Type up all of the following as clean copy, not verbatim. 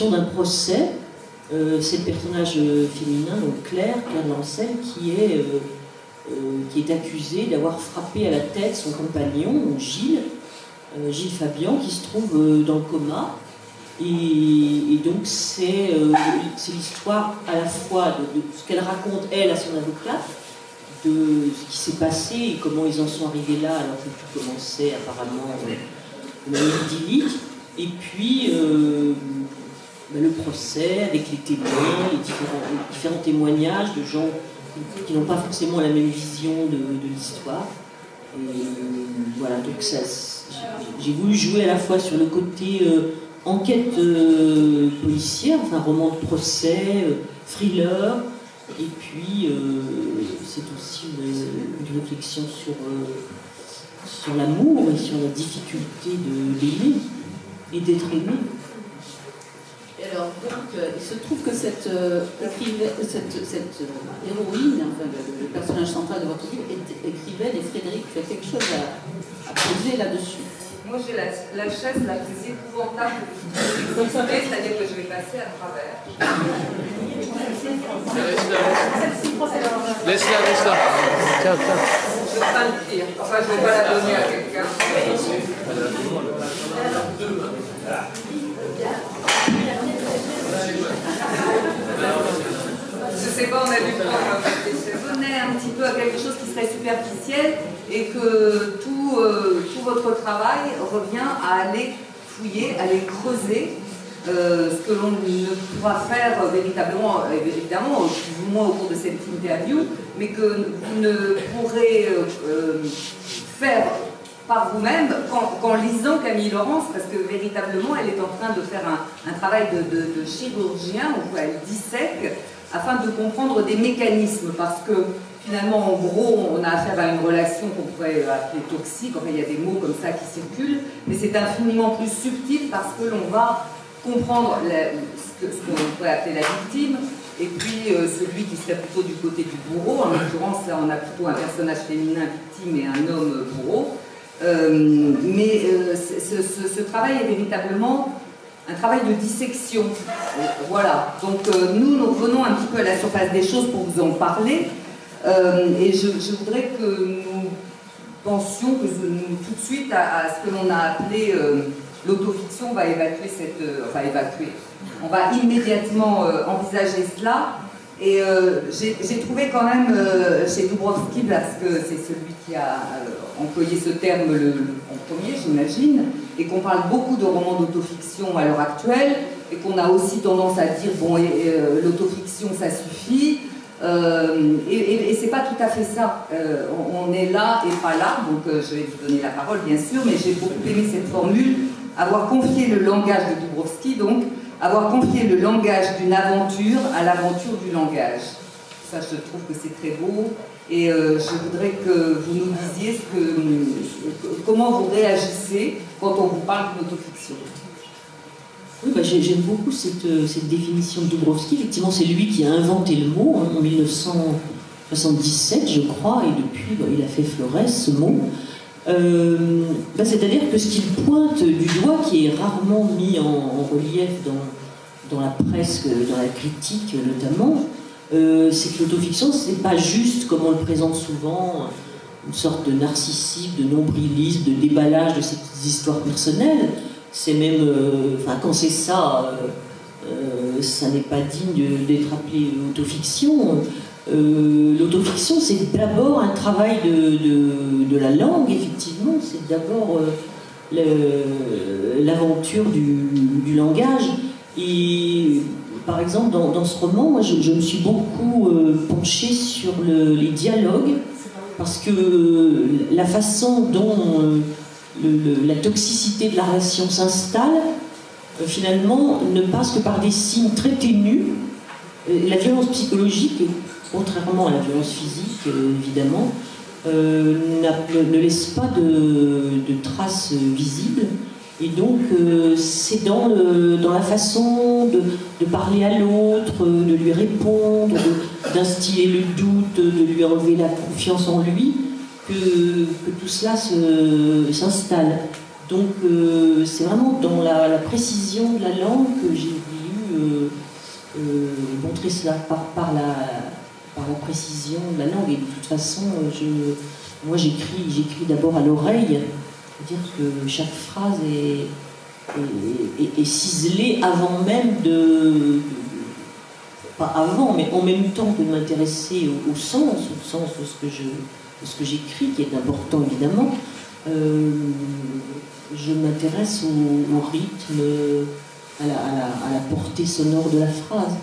description d'un procès. C'est le personnage féminin, donc Claire Lancel, qui est accusée d'avoir frappé à la tête son compagnon, Gilles Fabian, qui se trouve dans le coma. Et donc c'est l'histoire à la fois de ce qu'elle raconte, elle, à son avocate, de ce qui s'est passé et comment ils en sont arrivés là, alors que tout commençait apparemment de manière idyllique. Et puis le procès avec les témoins, les différents témoignages de gens qui n'ont pas forcément la même vision de l'histoire. Et voilà, donc j'ai voulu jouer à la fois sur le côté enquête policière, enfin roman de procès, thriller, et puis c'est aussi une réflexion sur l'amour et sur la difficulté d'aimer et d'être aimé. Et alors, donc, il se trouve que cette héroïne, enfin le personnage central de votre livre, est écrivaine, et Frédéric, tu as quelque chose à poser là-dessus. Moi, j'ai la chaise la plus épouvantable qui existait, c'est-à-dire que je vais passer à travers. Laisse-la. Tiens. Je ne vais pas le dire. Enfin, je ne vais pas la donner à quelqu'un. Je ne sais pas, on a dû prendre on est un petit peu à quelque chose qui serait superficiel et que tout votre travail revient à aller fouiller, à aller creuser ce que l'on ne pourra faire véritablement, évidemment, plus ou moins au cours de cette interview, mais que vous ne pourrez faire par vous-même qu'en lisant Camille Laurence, parce que véritablement elle est en train de faire un travail de chirurgien où elle dissèque afin de comprendre des mécanismes, parce que finalement en gros on a affaire à une relation qu'on pourrait appeler toxique, enfin il y a des mots comme ça qui circulent, mais c'est infiniment plus subtil parce que l'on va comprendre ce qu'on pourrait appeler la victime, et puis celui qui serait plutôt du côté du bourreau. En l'occurrence là on a plutôt un personnage féminin victime et un homme bourreau. Mais ce travail est véritablement un travail de dissection. Voilà. Donc nous revenons un petit peu à la surface des choses pour vous en parler. Et je voudrais que nous pensions tout de suite à ce que l'on a appelé l'autofiction. On va évacuer on va immédiatement envisager cela. Et j'ai trouvé quand même chez Dubrovsky, parce que c'est celui qui a employé ce terme en premier, j'imagine, et qu'on parle beaucoup de romans d'autofiction à l'heure actuelle, et qu'on a aussi tendance à dire, bon, l'autofiction, ça suffit, et c'est pas tout à fait ça. On est là et pas là, donc je vais vous donner la parole, bien sûr, mais j'ai beaucoup aimé cette formule, avoir confié le langage de Dubrovsky, donc, avoir confié le langage d'une aventure à l'aventure du langage. Ça, je trouve que c'est très beau. Et je voudrais que vous nous disiez comment vous réagissez quand on vous parle d'autofiction. Oui, j'aime beaucoup cette définition de Dubrovsky. Effectivement, c'est lui qui a inventé le mot en 1977, je crois, et depuis, il a fait florès ce mot. C'est-à-dire que ce qu'il pointe du doigt, qui est rarement mis en relief dans la presse, dans la critique notamment, c'est que l'autofiction, c'est pas juste, comme on le présente souvent, une sorte de narcissisme, de nombrilisme, de déballage de ces petites histoires personnelles. C'est même, quand c'est ça, ça n'est pas digne d'être appelé autofiction. L'autofiction, c'est d'abord un travail de la langue, effectivement, c'est d'abord l'aventure du langage. Et par exemple, dans ce roman, moi, je me suis beaucoup penchée sur les dialogues, parce que la façon dont la toxicité de la relation s'installe, finalement, ne passe que par des signes très ténus. La violence psychologique, contrairement à la violence physique, évidemment, ne laisse pas de traces visibles. Et donc, c'est dans la façon de parler à l'autre, de lui répondre, d'instiller le doute, de lui enlever la confiance en lui, que tout cela s'installe. Donc, c'est vraiment dans la précision de la langue que j'ai voulu montrer cela par la précision de la langue. Et de toute façon, moi j'écris d'abord à l'oreille, c'est-à-dire que chaque phrase est ciselée avant même pas avant, mais en même temps de m'intéresser au sens de ce que j'écris, qui est important évidemment. Je m'intéresse au rythme, à la portée sonore de la phrase.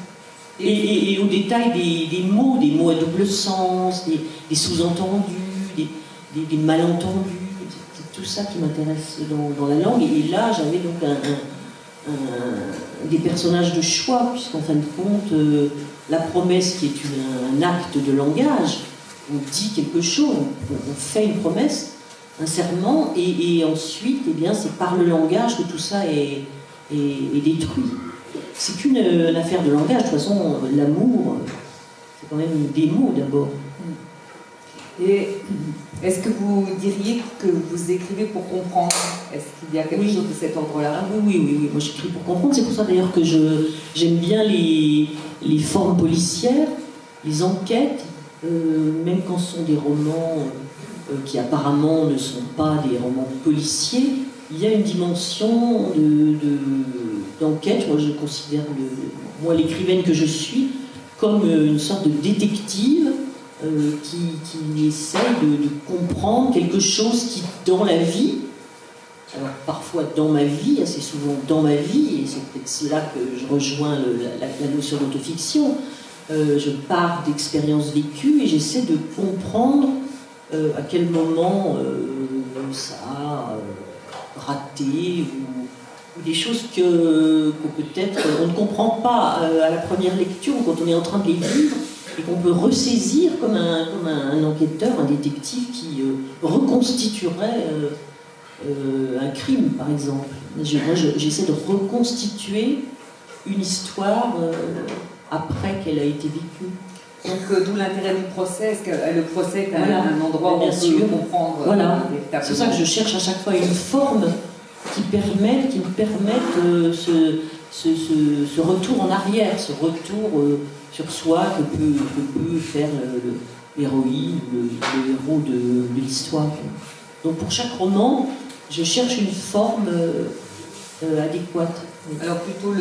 Et au détail des mots à double sens, des sous-entendus, des malentendus. C'est tout ça qui m'intéresse dans la langue. Et là, j'avais donc des personnages de choix, puisqu'en fin de compte, la promesse qui est un acte de langage, on dit quelque chose, on fait une promesse, un serment, et ensuite, eh bien, c'est par le langage que tout ça est détruit. C'est qu'une affaire de langage. De toute façon, l'amour, c'est quand même des mots d'abord. Et est-ce que vous diriez que vous écrivez pour comprendre? Est-ce qu'il y a quelque chose de cet ordre-là? Oui. Moi, j'écris pour comprendre. C'est pour ça d'ailleurs que j'aime bien les formes policières, les enquêtes, même quand ce sont des romans qui apparemment ne sont pas des romans policiers. Il y a une dimension d'enquête. Moi, je considère l'écrivaine que je suis comme une sorte de détective qui essaye de comprendre quelque chose qui, dans la vie, alors parfois dans ma vie, assez souvent dans ma vie, et c'est peut-être là que je rejoins la notion d'autofiction, je pars d'expériences vécues et j'essaie de comprendre à quel moment ça a raté ou des choses que peut-être on ne comprend pas à la première lecture ou quand on est en train de les vivre et qu'on peut ressaisir comme un enquêteur, un détective qui reconstituerait un crime, par exemple. J'essaie de reconstituer une histoire après qu'elle a été vécue. Donc d'où l'intérêt du procès. Est-ce que le procès est un endroit où on peut comprendre Voilà. C'est ça que je cherche à chaque fois une forme qui me permette ce retour en arrière, ce retour sur soi que peut faire l'héroïne, le héros de l'histoire. Donc pour chaque roman, je cherche une forme adéquate. Alors plutôt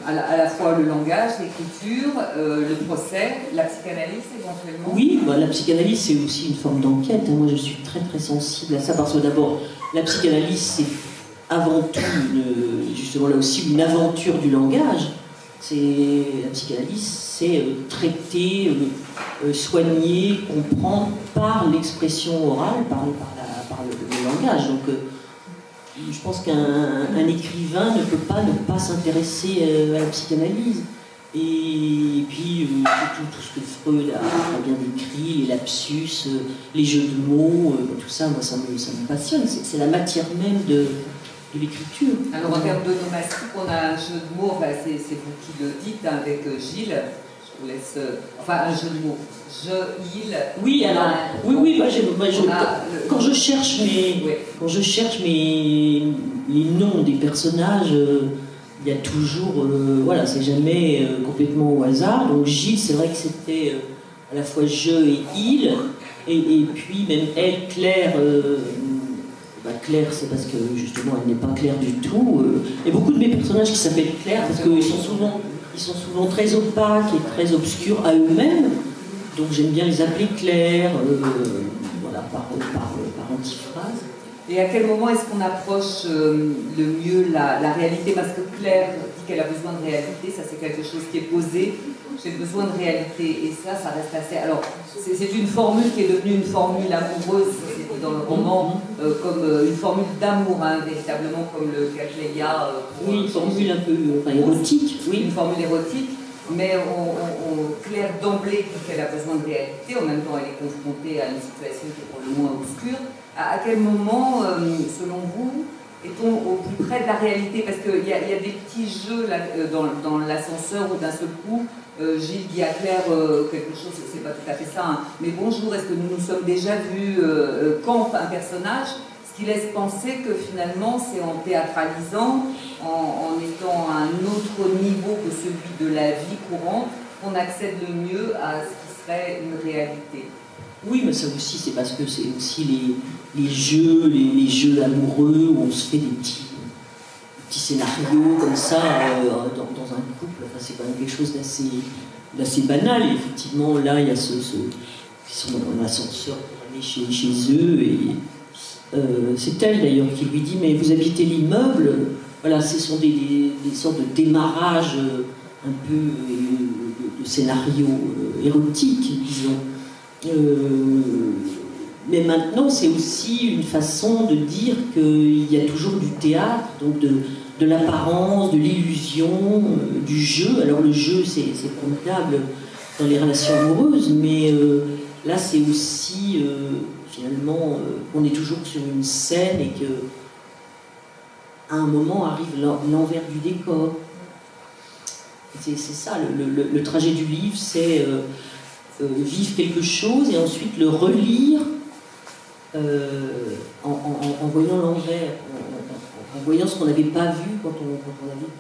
à la fois le langage, l'écriture, le procès, la psychanalyse éventuellement. Oui, la psychanalyse c'est aussi une forme d'enquête. Moi je suis très très sensible à ça parce que d'abord la psychanalyse c'est avant tout justement là aussi une aventure du langage. La psychanalyse c'est traiter, soigner, comprendre par l'expression orale, par le langage. Donc je pense qu'un écrivain ne peut pas ne pas s'intéresser à la psychanalyse. Et puis tout ce que Freud a bien décrit, les lapsus, les jeux de mots, tout ça, moi ça me passionne. C'est la matière même de l'écriture. Alors en termes d'onomastique, on a un jeu de mots, enfin, c'est vous qui le dites avec Gilles. Je vous laisse. Enfin, un jeu de mots. Il. Oui, alors. Quand je cherche les noms des personnages, il y a toujours. C'est jamais complètement au hasard. Donc Gilles, c'est vrai que c'était à la fois je et il. Et puis même elle, Claire. Claire, c'est parce que justement elle n'est pas claire du tout. Il y a beaucoup de mes personnages qui s'appellent Claire parce qu'ils sont souvent très opaques et très obscurs à eux-mêmes. Donc j'aime bien les appeler Claire, par antiphrase. Et à quel moment est-ce qu'on approche le mieux la réalité? Parce que Claire dit qu'elle a besoin de réalité, ça c'est quelque chose qui est posé. J'ai besoin de réalité, et ça reste assez... Alors, c'est une formule qui est devenue une formule amoureuse, c'est dans le roman, comme une formule d'amour, véritablement, comme le Cattleya. Oui, une formule un peu érotique. Oui, une formule érotique, mais Claire d'emblée dit qu'elle a besoin de réalité, en même temps elle est confrontée à une situation qui est pour le moins obscure. À quel moment, selon vous, est-on au plus près de la réalité? Parce qu'il y a des petits jeux là, dans l'ascenseur où d'un seul coup, Gilles dit à Claire quelque chose, c'est pas tout à fait ça, mais bonjour, est-ce que nous nous sommes déjà vus quand un personnage, ce Ce qui laisse penser que finalement, c'est en théâtralisant, en étant à un autre niveau que celui de la vie courante, qu'on accède le mieux à ce qui serait une réalité. Oui, mais ça aussi, c'est parce que c'est aussi les jeux amoureux où on se fait des petits scénarios comme ça dans un couple. Enfin, c'est quand même quelque chose d'assez banal. Et effectivement, là, il y a ils sont dans l'ascenseur pour aller chez eux. Et c'est elle d'ailleurs qui lui dit: mais vous habitez l'immeuble. Voilà, ce sont des sortes de démarrages un peu de scénarios érotiques, disons. Mais maintenant, c'est aussi une façon de dire qu'il y a toujours du théâtre, donc de l'apparence, de l'illusion, du jeu. Alors le jeu, c'est formidable dans les relations amoureuses, mais là, c'est aussi, finalement, qu'on est toujours sur une scène et que à un moment arrive l'envers du décor. C'est ça, le trajet du livre, c'est vivre quelque chose et ensuite le relire en voyant l'envers, en voyant ce qu'on n'avait pas vu quand on avait.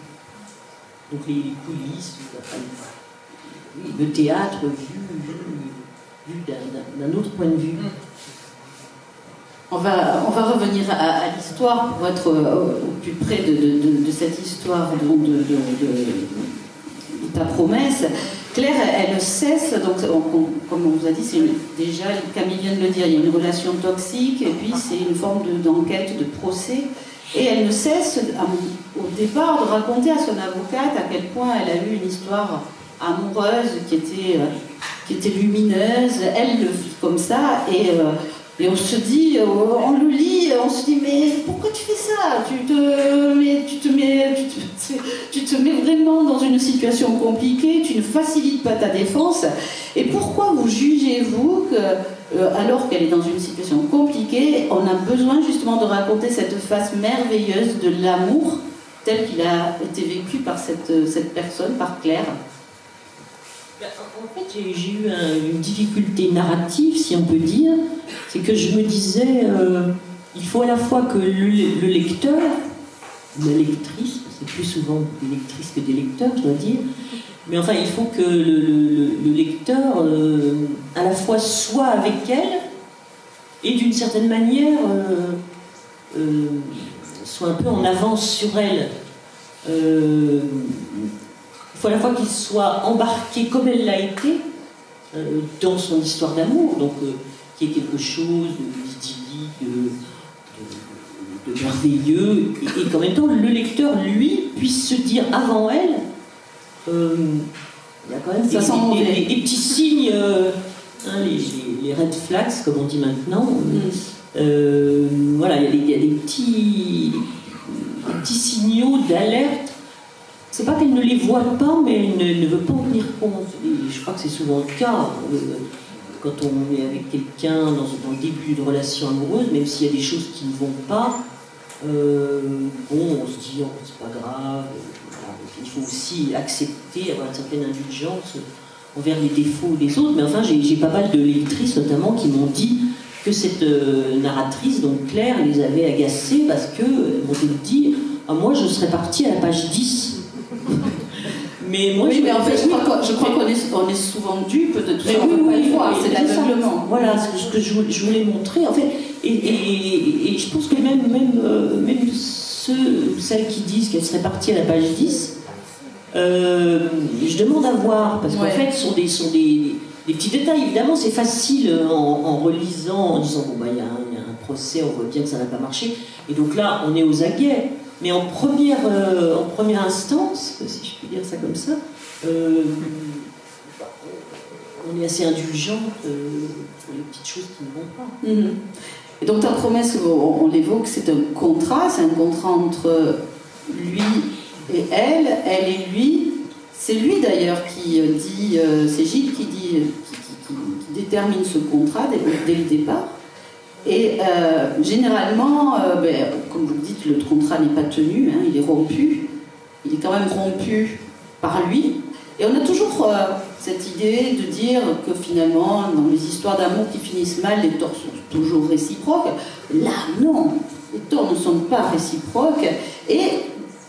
Donc les coulisses, le théâtre vu d'un autre point de vue. On va revenir à l'histoire pour être au plus près de cette histoire de ta promesse. Claire, elle cesse, donc comme on vous a dit, c'est déjà, Camille vient de le dire, il y a une relation toxique et puis c'est une forme d'enquête, de procès. Et elle ne cesse, au départ, de raconter à son avocate à quel point elle a eu une histoire amoureuse qui était lumineuse. Elle le vit comme ça et on se dit, on le lit, on se dit: mais pourquoi tu fais ça? Tu te mets vraiment dans une situation compliquée, tu ne facilites pas ta défense. Et pourquoi vous jugez-vous que, alors qu'elle est dans une situation compliquée, on a besoin justement de raconter cette face merveilleuse de l'amour tel qu'il a été vécu par cette personne, par Claire? En fait, j'ai eu une difficulté narrative, si on peut dire. C'est que je me disais, il faut à la fois que le lecteur, la lectrice, c'est plus souvent des lectrices que des lecteurs, je dois dire, mais enfin, il faut que le lecteur, à la fois soit avec elle, et d'une certaine manière, soit un peu en avance sur elle. Il faut à la fois qu'il soit embarqué comme elle l'a été dans son histoire d'amour, donc qu'il y ait quelque chose d'idyllique, de merveilleux, et qu'en même temps le lecteur, lui, puisse se dire avant elle, il y a quand même des petits signes, les red flags, comme on dit maintenant. Voilà, il y a des petits signaux d'alerte. C'est pas qu'elle ne les voit pas, mais elle ne veut pas en tenir compte. Et je crois que c'est souvent le cas quand on est avec quelqu'un dans le début d'une relation amoureuse, même s'il y a des choses qui ne vont pas, on se dit: oh, c'est pas grave. Il faut aussi accepter, avoir une certaine indulgence envers les défauts des autres. Mais enfin, j'ai pas mal de lectrices notamment qui m'ont dit que cette narratrice, donc Claire, les avait agacées parce qu'elles m'ont dit: ah, moi je serais partie à la page 10. Mais moi, mais en fait, je crois qu'on est souvent dupe de tout ça. On ne peut pas le voir, c'est l'aveuglement. Voilà ce que je voulais montrer, en fait. Et je pense que même celles qui disent qu'elles seraient parties à la page 10, je demande à voir, parce qu'en fait, ce sont des petits détails. Évidemment, c'est facile en relisant, en disant: bon, bah, il y a un procès, on voit bien que ça n'a pas marché. Et donc là, on est aux aguets. Mais en première instance, si je puis dire ça comme ça, on est assez indulgente pour les petites choses qui ne vont pas. Mm-hmm. Et donc ta promesse, on l'évoque, c'est un contrat entre lui et elle et lui. C'est lui d'ailleurs qui dit, c'est Gilles qui détermine ce contrat dès le départ. Et généralement, comme vous le dites, le contrat n'est pas tenu, hein, il est rompu. Il est quand même rompu par lui. Et on a toujours cette idée de dire que finalement, dans les histoires d'amour qui finissent mal, les torts sont toujours réciproques. Là, non, les torts ne sont pas réciproques. Et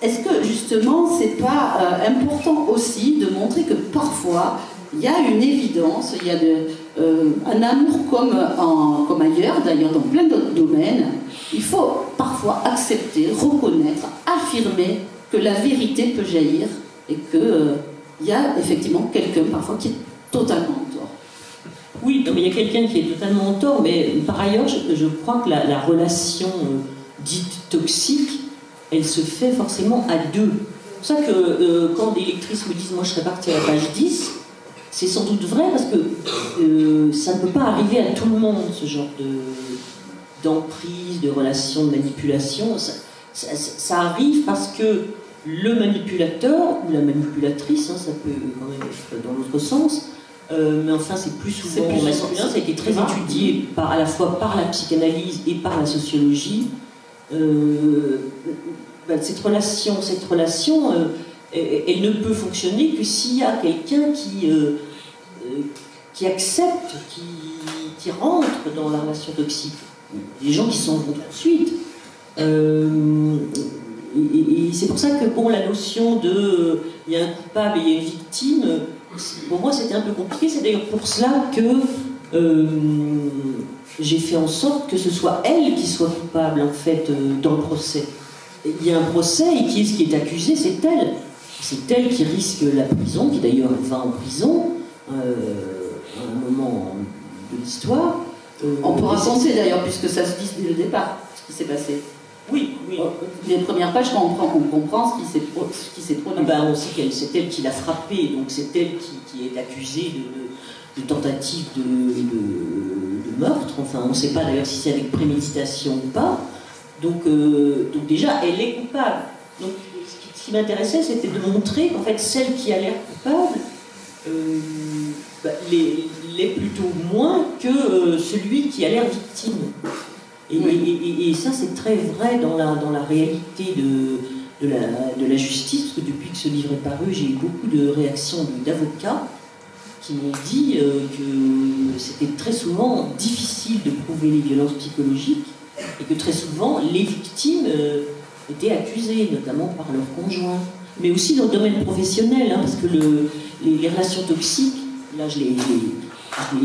est-ce que justement, c'est pas important aussi de montrer que parfois, il y a une évidence, il y a un amour comme ailleurs, d'ailleurs dans plein d'autres domaines. Il faut parfois accepter, reconnaître, affirmer que la vérité peut jaillir et qu'il y a effectivement quelqu'un parfois qui est totalement en tort. Oui, non, mais il y a quelqu'un qui est totalement en tort, mais par ailleurs, je crois que la relation dite toxique, elle se fait forcément à deux. C'est pour ça que quand des lectrices me disent « moi je serais partie à la page 10 », c'est sans doute vrai parce que ça ne peut pas arriver à tout le monde, ce genre d'emprise, de relation, de manipulation. Ça arrive parce que le manipulateur ou la manipulatrice, ça peut quand même être dans l'autre sens, mais enfin c'est plus souvent masculin, ça a été très étudié à la fois par la psychanalyse et par la sociologie. Cette relation elle ne peut fonctionner que s'il y a quelqu'un qui accepte, qui rentre dans la relation toxique. Des gens qui s'en vont tout de suite. Et c'est pour ça que la notion de il y a un coupable et il y a une victime, pour moi c'était un peu compliqué. C'est d'ailleurs pour cela que j'ai fait en sorte que ce soit elle qui soit coupable en fait dans le procès. Il y a un procès et qui est accusé, c'est elle. C'est elle qui risque la prison, qui d'ailleurs va en prison à un moment de l'histoire. On peut raconter d'ailleurs, puisque ça se dit dès le départ, ce qui s'est passé. Oui. Les premières pages, on comprend ce qui s'est produit. On sait que c'est elle qui l'a frappé, donc c'est elle qui est accusée de tentative de meurtre. Enfin, on ne sait pas d'ailleurs si c'est avec préméditation ou pas. Donc déjà, elle est coupable. Donc ce qui m'intéressait, c'était de montrer qu'en fait, celle qui a l'air coupable l'est plutôt moins que celui qui a l'air victime. Et ça, c'est très vrai dans la réalité de la justice, parce que depuis que ce livre est paru, j'ai eu beaucoup de réactions d'avocats qui m'ont dit que c'était très souvent difficile de prouver les violences psychologiques et que très souvent, les victimes étaient accusées, notamment par leurs conjoints, mais aussi dans le domaine professionnel, parce que les relations toxiques, là je l'ai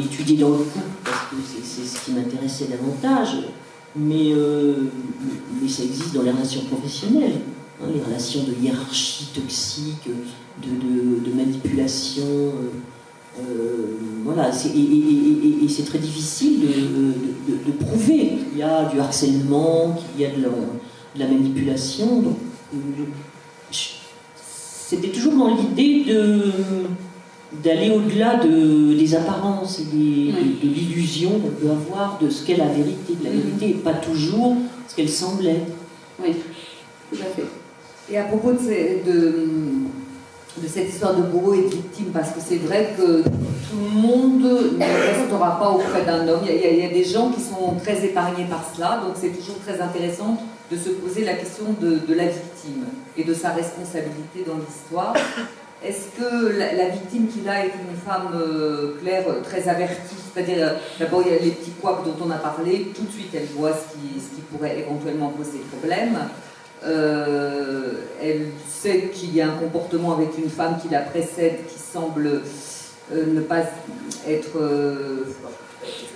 étudié dans le couple parce que c'est ce qui m'intéressait davantage, mais ça existe dans les relations professionnelles, les relations de hiérarchie toxique, de manipulation, et c'est très difficile de prouver qu'il y a du harcèlement, qu'il y a de la manipulation. Donc, c'était toujours dans l'idée d'aller au-delà des apparences et de l'illusion qu'on peut avoir de ce qu'est la vérité. La vérité n'est pas toujours ce qu'elle semble être. Oui, tout à fait. Et à propos de cette histoire de bourreau et de victime, parce que c'est vrai que tout le monde ne restera pas auprès d'un homme. Il y a des gens qui sont très épargnés par cela, donc c'est toujours très intéressant de se poser la question de la victime et de sa responsabilité dans l'histoire. Est-ce que la victime qu'il a est une femme claire, très avertie, c'est-à-dire d'abord il y a les petits couacs dont on a parlé, tout de suite elle voit ce qui pourrait éventuellement poser problème. Elle sait qu'il y a un comportement avec une femme qui la précède qui semble ne pas être...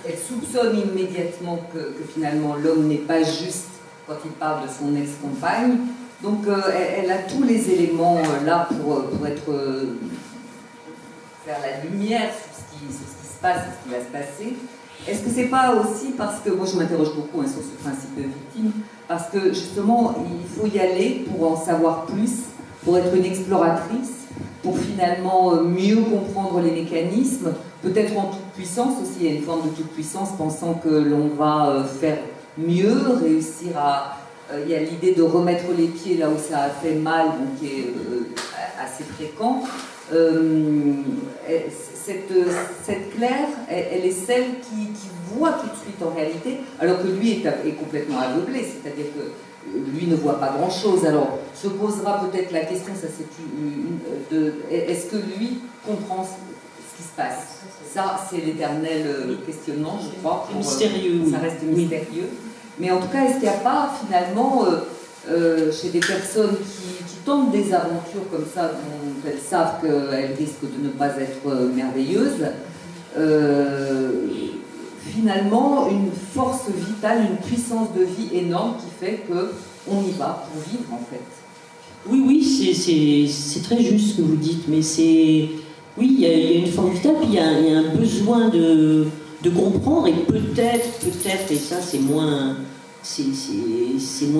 elle soupçonne immédiatement que finalement l'homme n'est pas juste quand il parle de son ex-compagne. Donc elle a tous les éléments là pour faire la lumière sur ce qui se passe, sur ce qui va se passer. Est-ce que c'est pas aussi parce que, moi je m'interroge beaucoup sur ce principe de victime, parce que justement il faut y aller pour en savoir plus, pour être une exploratrice, pour finalement mieux comprendre les mécanismes, peut-être en toute puissance aussi, il y a une forme de toute puissance, pensant que l'on va faire mieux, réussir à... il y a l'idée de remettre les pieds là où ça a fait mal, donc qui est assez fréquent. Cette Claire, elle est celle qui voit tout de suite en réalité, alors que lui est complètement aveuglé, c'est-à-dire que lui ne voit pas grand-chose. Alors, se posera peut-être la question, ça c'est est-ce que lui comprend ce ce qui se passe. Ça, c'est l'éternel questionnement, je crois. C'est mystérieux. Ça reste mystérieux. Mais en tout cas, est-ce qu'il n'y a pas finalement, chez des personnes qui tentent des aventures comme ça, dont elles savent qu'elles risquent de ne pas être merveilleuses, finalement une force vitale, une puissance de vie énorme qui fait qu'on y va pour vivre en fait. Oui, c'est très juste ce que vous dites, mais oui, il y a une forme vitale, puis il y a un besoin de comprendre, et peut-être, et ça c'est moins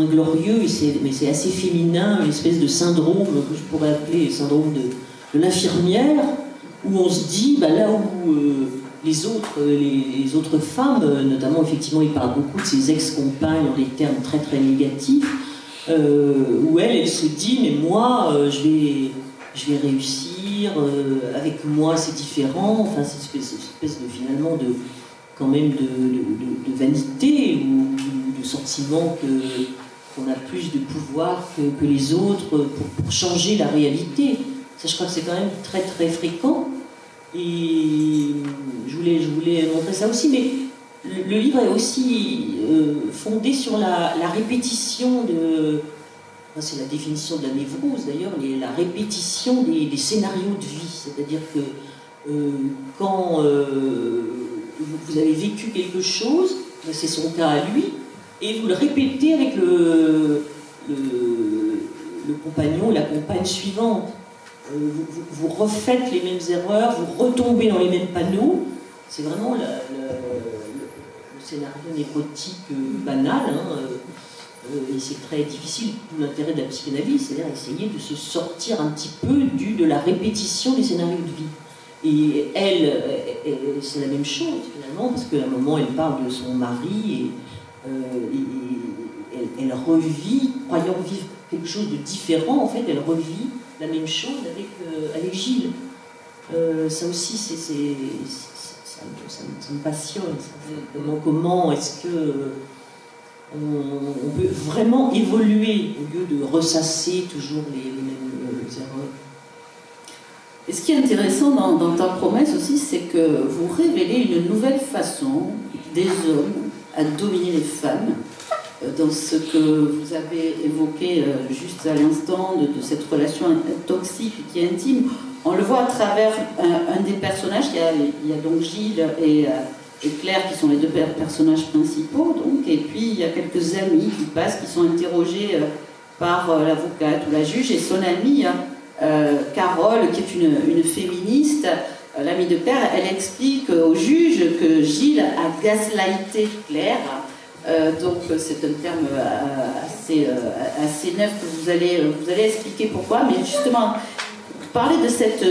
glorieux, mais c'est assez féminin, une espèce de syndrome que je pourrais appeler le syndrome de l'infirmière, où on se dit, là où les autres femmes, notamment effectivement il parle beaucoup de ses ex-compagnes en des termes très très négatifs, où elle se dit, mais moi je vais réussir, avec moi c'est différent, enfin c'est une espèce de finalement quand même de vanité ou de sentiment qu'on a plus de pouvoir que les autres pour changer la réalité. Ça, je crois que c'est quand même très très fréquent, et je voulais montrer ça aussi, mais le livre est aussi fondé sur la répétition c'est la définition de la névrose d'ailleurs, la répétition des scénarios de vie, c'est-à-dire que quand vous avez vécu quelque chose, c'est son cas à lui, et vous le répétez avec le compagnon ou la compagne suivante. Vous refaites les mêmes erreurs, vous retombez dans les mêmes panneaux. C'est vraiment le scénario névrotique banal, et c'est très difficile, tout l'intérêt de la psychanalyse, c'est-à-dire essayer de se sortir un petit peu de la répétition des scénarios de vie. Et elle, c'est la même chose finalement, parce qu'à un moment elle parle de son mari, et elle revit, croyant vivre quelque chose de différent, en fait elle revit la même chose avec Gilles. Ça aussi, ça me passionne. Comment est-ce que on peut vraiment évoluer au lieu de ressasser toujours les mêmes erreurs. Et ce qui est intéressant dans ta promesse aussi, c'est que vous révélez une nouvelle façon des hommes à dominer les femmes, dans ce que vous avez évoqué juste à l'instant, de cette relation toxique qui est intime. On le voit à travers un des personnages, il y a donc Gilles et Claire qui sont les deux personnages principaux, donc, et puis il y a quelques amis qui passent, qui sont interrogés par l'avocate ou la juge, et son amie Carole, qui est une féministe, l'amie de Claire, elle explique au juge que Gilles a gaslighté Claire. Donc c'est un terme assez neuf que vous allez expliquer pourquoi, mais justement parler de cette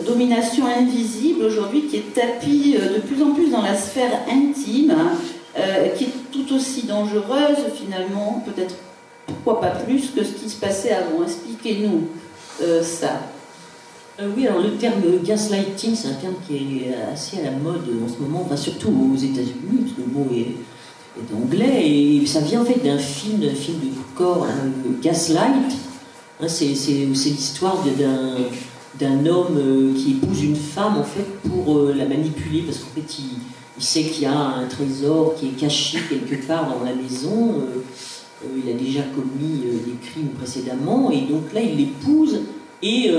domination invisible aujourd'hui qui est tapie de plus en plus dans la sphère intime, qui est tout aussi dangereuse finalement, peut-être pourquoi pas plus que ce qui se passait avant. Expliquez-nous ça. Oui, alors le terme gaslighting, c'est un terme qui est assez à la mode en ce moment, enfin, surtout aux États-Unis, parce que le mot est anglais, et ça vient en fait d'un film de corps, Gaslight. C'est l'histoire d'un homme qui épouse une femme en fait pour la manipuler, parce qu'en fait il sait qu'il y a un trésor qui est caché quelque part dans la maison. Il a déjà commis des crimes précédemment, et donc là il l'épouse, et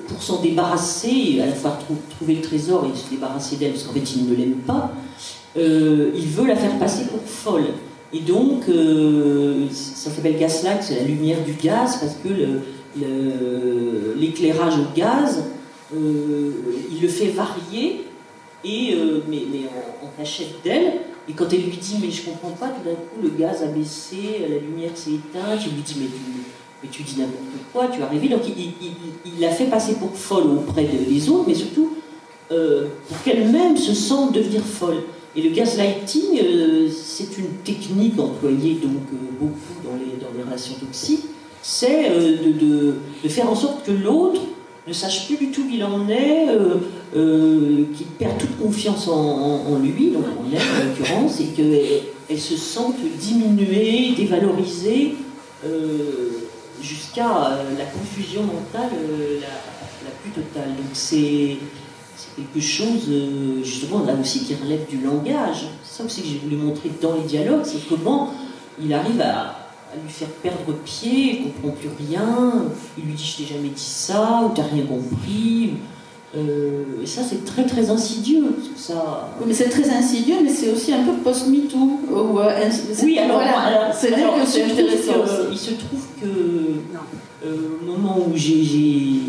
pour s'en débarrasser, à la fois trouver le trésor et se débarrasser d'elle, parce qu'en fait il ne l'aime pas, il veut la faire passer pour folle. Et donc ça s'appelle gaslight, c'est la lumière du gaz, parce que l'éclairage au gaz, il le fait varier, et mais en cachette d'elle. Et quand elle lui dit, mais je comprends pas, tout d'un coup le gaz a baissé, la lumière s'est éteinte, il lui dit, mais tu dis n'importe quoi, tu as rêvé. Donc il la fait passer pour folle auprès des autres, mais surtout pour qu'elle-même se sente devenir folle. Et le gaslighting, c'est une technique employée donc beaucoup dans les relations toxiques, c'est de faire en sorte que l'autre ne sache plus du tout qui il en est, qu'il perd toute confiance en lui, donc en elle en l'occurrence, et qu'elle se sente diminuée, dévalorisée, jusqu'à la confusion mentale la plus totale. Donc c'est c'est quelque chose, justement, là aussi, qui relève du langage. C'est ça aussi que j'ai voulu montrer dans les dialogues, c'est comment il arrive à lui faire perdre pied, il ne comprend plus rien, il lui dit « je t'ai jamais dit ça » ou « t'as rien compris ». Et ça, c'est très très insidieux. Ça... Oui, mais c'est très insidieux, mais c'est aussi un peu post-MeToo. Oui, alors, voilà. C'est-à-dire que c'est intéressant. Il se trouve que au moment où j'ai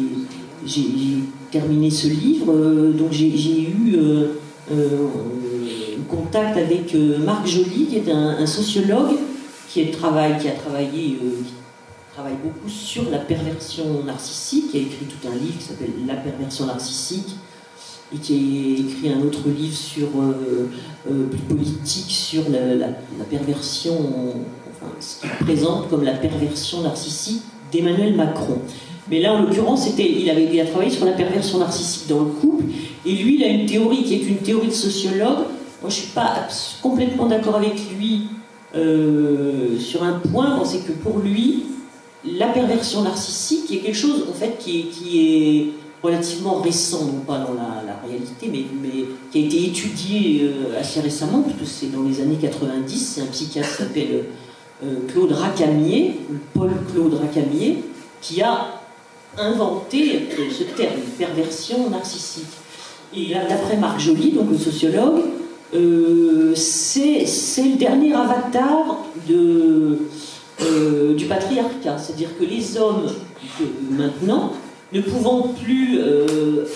terminé ce livre, donc j'ai eu contact avec Marc Joly, qui est un sociologue qui travaille beaucoup sur la perversion narcissique, qui a écrit tout un livre qui s'appelle La perversion narcissique, et qui a écrit un autre livre plus politique sur la perversion, enfin, ce qu'il présente comme la perversion narcissique d'Emmanuel Macron. Mais là, en l'occurrence, il a travaillé sur la perversion narcissique dans le couple, et lui, il a une théorie qui est une théorie de sociologue. Moi, je ne suis pas complètement d'accord avec lui sur un point, c'est que pour lui, la perversion narcissique est quelque chose, en fait, qui est relativement récent, non pas dans la réalité, mais qui a été étudié assez récemment, puisque c'est dans les années 90, c'est un psychiatre qui s'appelle Claude Racamier, Paul-Claude Racamier, qui a inventé ce terme, perversion narcissique. Et là, d'après Marc Joly, donc le sociologue, c'est le dernier avatar du patriarcat. C'est-à-dire que les hommes, maintenant, ne pouvant plus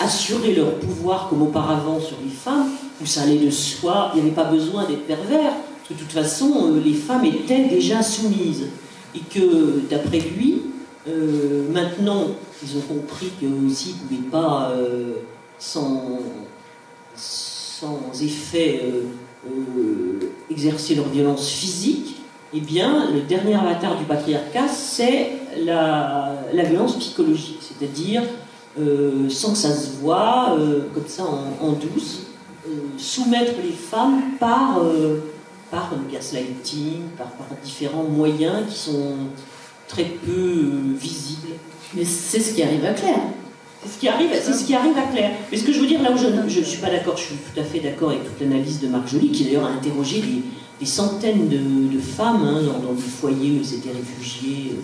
assurer leur pouvoir comme auparavant sur les femmes, où ça allait de soi, il n'y avait pas besoin d'être pervers, parce que de toute façon, les femmes étaient déjà soumises. Et que, d'après lui, maintenant, ils ont compris qu'eux aussi ne pouvaient pas, sans effet, exercer leur violence physique. Eh bien, le dernier avatar du patriarcat, c'est la violence psychologique, c'est-à-dire, sans que ça se voie, comme ça en douce, soumettre les femmes par le gaslighting, par différents moyens qui sont très peu visibles. Mais c'est ce qui arrive à Claire. C'est ce qui arrive à Claire. Mais ce que je veux dire, là où je ne suis pas d'accord, je suis tout à fait d'accord avec toute l'analyse de Marc Joly, qui d'ailleurs a interrogé des centaines de femmes dans des foyers où elles étaient réfugiées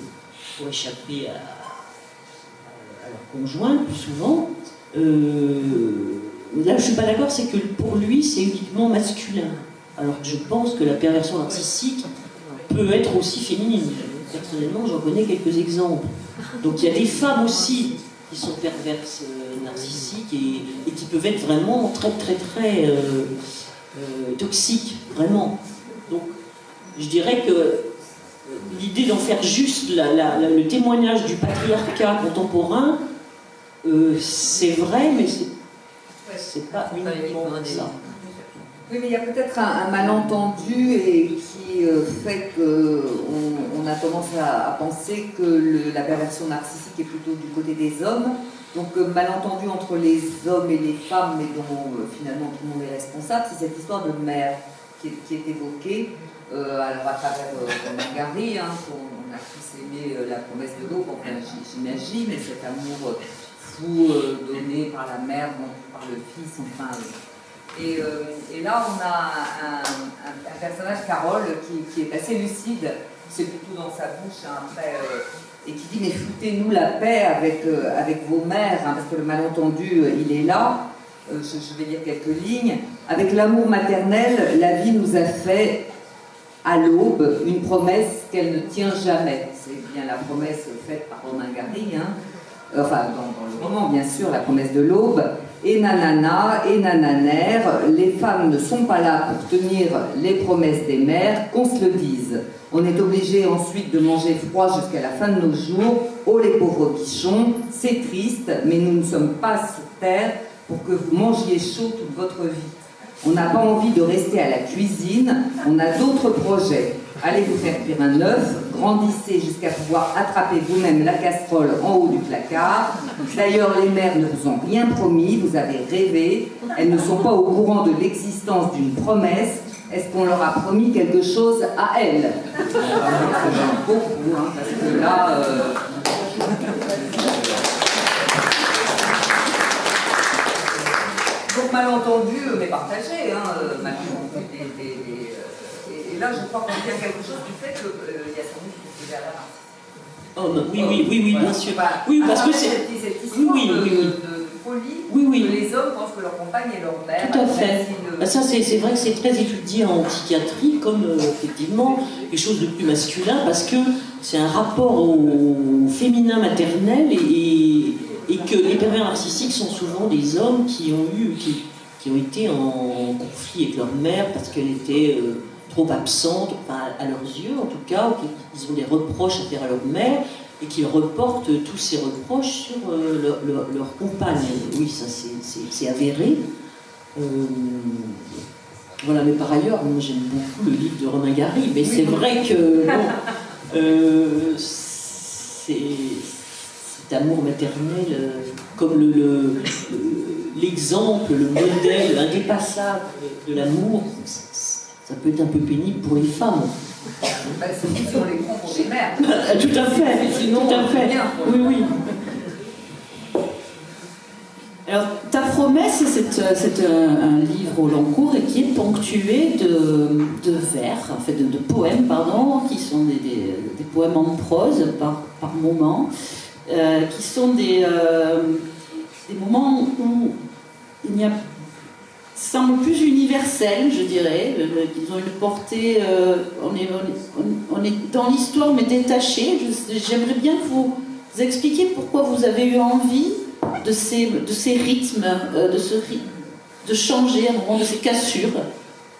pour échapper à leur conjoint, plus souvent. Là où je ne suis pas d'accord, c'est que pour lui, c'est uniquement masculin. Alors que je pense que la perversion narcissique peut être aussi féminine. Personnellement, j'en connais quelques exemples. Donc il y a des femmes aussi qui sont perverses narcissiques et qui peuvent être vraiment très très très toxiques, vraiment. Donc je dirais que l'idée d'en faire juste le témoignage du patriarcat contemporain, c'est vrai, mais c'est pas uniquement ça. Oui, mais il y a peut-être un malentendu et qui fait qu'on a tendance à penser que la perversion narcissique est plutôt du côté des hommes. Donc malentendu entre les hommes et les femmes, mais dont finalement tout le monde est responsable, c'est cette histoire de mère qui est évoquée. Alors à travers Romain Gary, on a tous aimé La promesse de l'aube, enfin, j'imagine, et cet amour fou donné par la mère, par le fils, enfin... Et là, on a un personnage, Carole, qui est assez lucide, c'est plutôt dans sa bouche après, et qui dit « Mais foutez-nous la paix avec vos mères, parce que le malentendu, il est là. » Je vais lire quelques lignes. « Avec l'amour maternel, la vie nous a fait, à l'aube, une promesse qu'elle ne tient jamais. » C'est bien la promesse faite par Romain Gary, enfin dans le roman, bien sûr, la promesse de l'aube. Et nanana, et nananère, les femmes ne sont pas là pour tenir les promesses des mères, qu'on se le dise. On est obligé ensuite de manger froid jusqu'à la fin de nos jours. Oh les pauvres bichons, c'est triste, mais nous ne sommes pas sur terre pour que vous mangiez chaud toute votre vie. On n'a pas envie de rester à la cuisine, on a d'autres projets. Allez vous faire cuire un œuf, grandissez jusqu'à pouvoir attraper vous-même la casserole en haut du placard. D'ailleurs, les mères ne vous ont rien promis, vous avez rêvé. Elles ne sont pas au courant de l'existence d'une promesse. Est-ce qu'on leur a promis quelque chose à elles? Beaucoup, parce que là... Donc malentendu, mais partagé, malentendu et là je crois qu'il y a quelque chose qui fait qu'il y a sans doute qui est derrière. Oui, bien sûr. Oui, parce que c'est cette histoire de folie que les hommes pensent que leur compagne est leur mère. Tout à fait. Ça, c'est vrai que c'est très étudié en psychiatrie comme effectivement quelque chose de plus masculin parce que c'est un rapport au féminin maternel et que les pervers narcissiques sont souvent des hommes qui ont été en conflit avec leur mère parce qu'elle était trop absente, enfin, à leurs yeux en tout cas, ou qu'ils ont des reproches à faire à leur mère et qu'ils reportent tous ces reproches sur leur compagne. Oui, ça c'est avéré. Voilà, mais par ailleurs, moi j'aime beaucoup le livre de Romain Gary, mais c'est vrai que cet amour maternel, comme l'exemple, le modèle indépassable de l'amour, ça peut être un peu pénible pour les femmes. C'est si on les prend pour des mères. Tout à fait, sinon, tout à fait. Oui. Alors, Ta promesse, c'est un livre au long cours et qui est ponctué de vers, en fait, de poèmes, pardon, qui sont des poèmes en prose par moment, qui sont des moments où il n'y a semble plus universel, je dirais. Ils ont une portée. On est dans l'histoire, mais détaché. J'aimerais bien que vous expliquiez pourquoi vous avez eu envie de ces rythmes, de changer à un moment, de ces cassures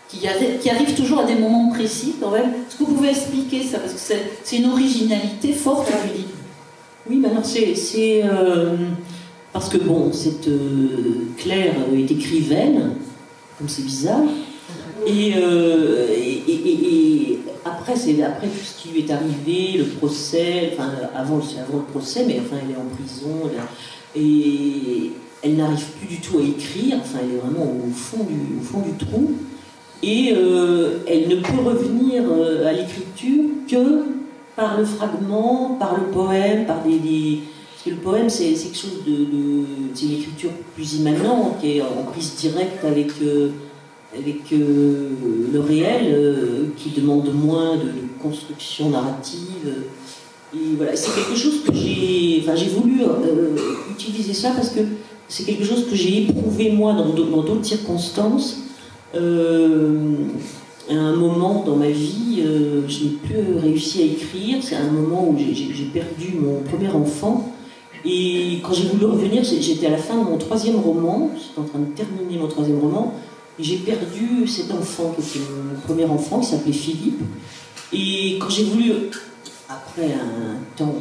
qui arrivent toujours à des moments précis quand même. Est-ce que vous pouvez expliquer ça? Parce que c'est une originalité forte du livre. Oui, maintenant c'est parce que bon, cette Claire est écrivaine, comme c'est bizarre, et après tout ce qui lui est arrivé, le procès, enfin avant le procès, mais enfin elle est en prison, et elle n'arrive plus du tout à écrire, enfin elle est vraiment au fond du trou, et elle ne peut revenir à l'écriture que par le fragment, par le poème, par parce que le poème c'est quelque chose c'est une écriture plus immanente, qui est en prise directe avec le réel, qui demande moins de construction narrative. Et voilà, c'est quelque chose que j'ai voulu utiliser ça parce que c'est quelque chose que j'ai éprouvé moi dans d'autres circonstances. À un moment dans ma vie, je n'ai plus réussi à écrire. C'est un moment où j'ai perdu mon premier enfant. Et quand j'ai voulu revenir, j'étais à la fin de mon 3e roman. J'étais en train de terminer mon 3e roman. Et j'ai perdu cet enfant, qui était mon premier enfant, qui s'appelait Philippe. Et quand j'ai voulu, après un temps,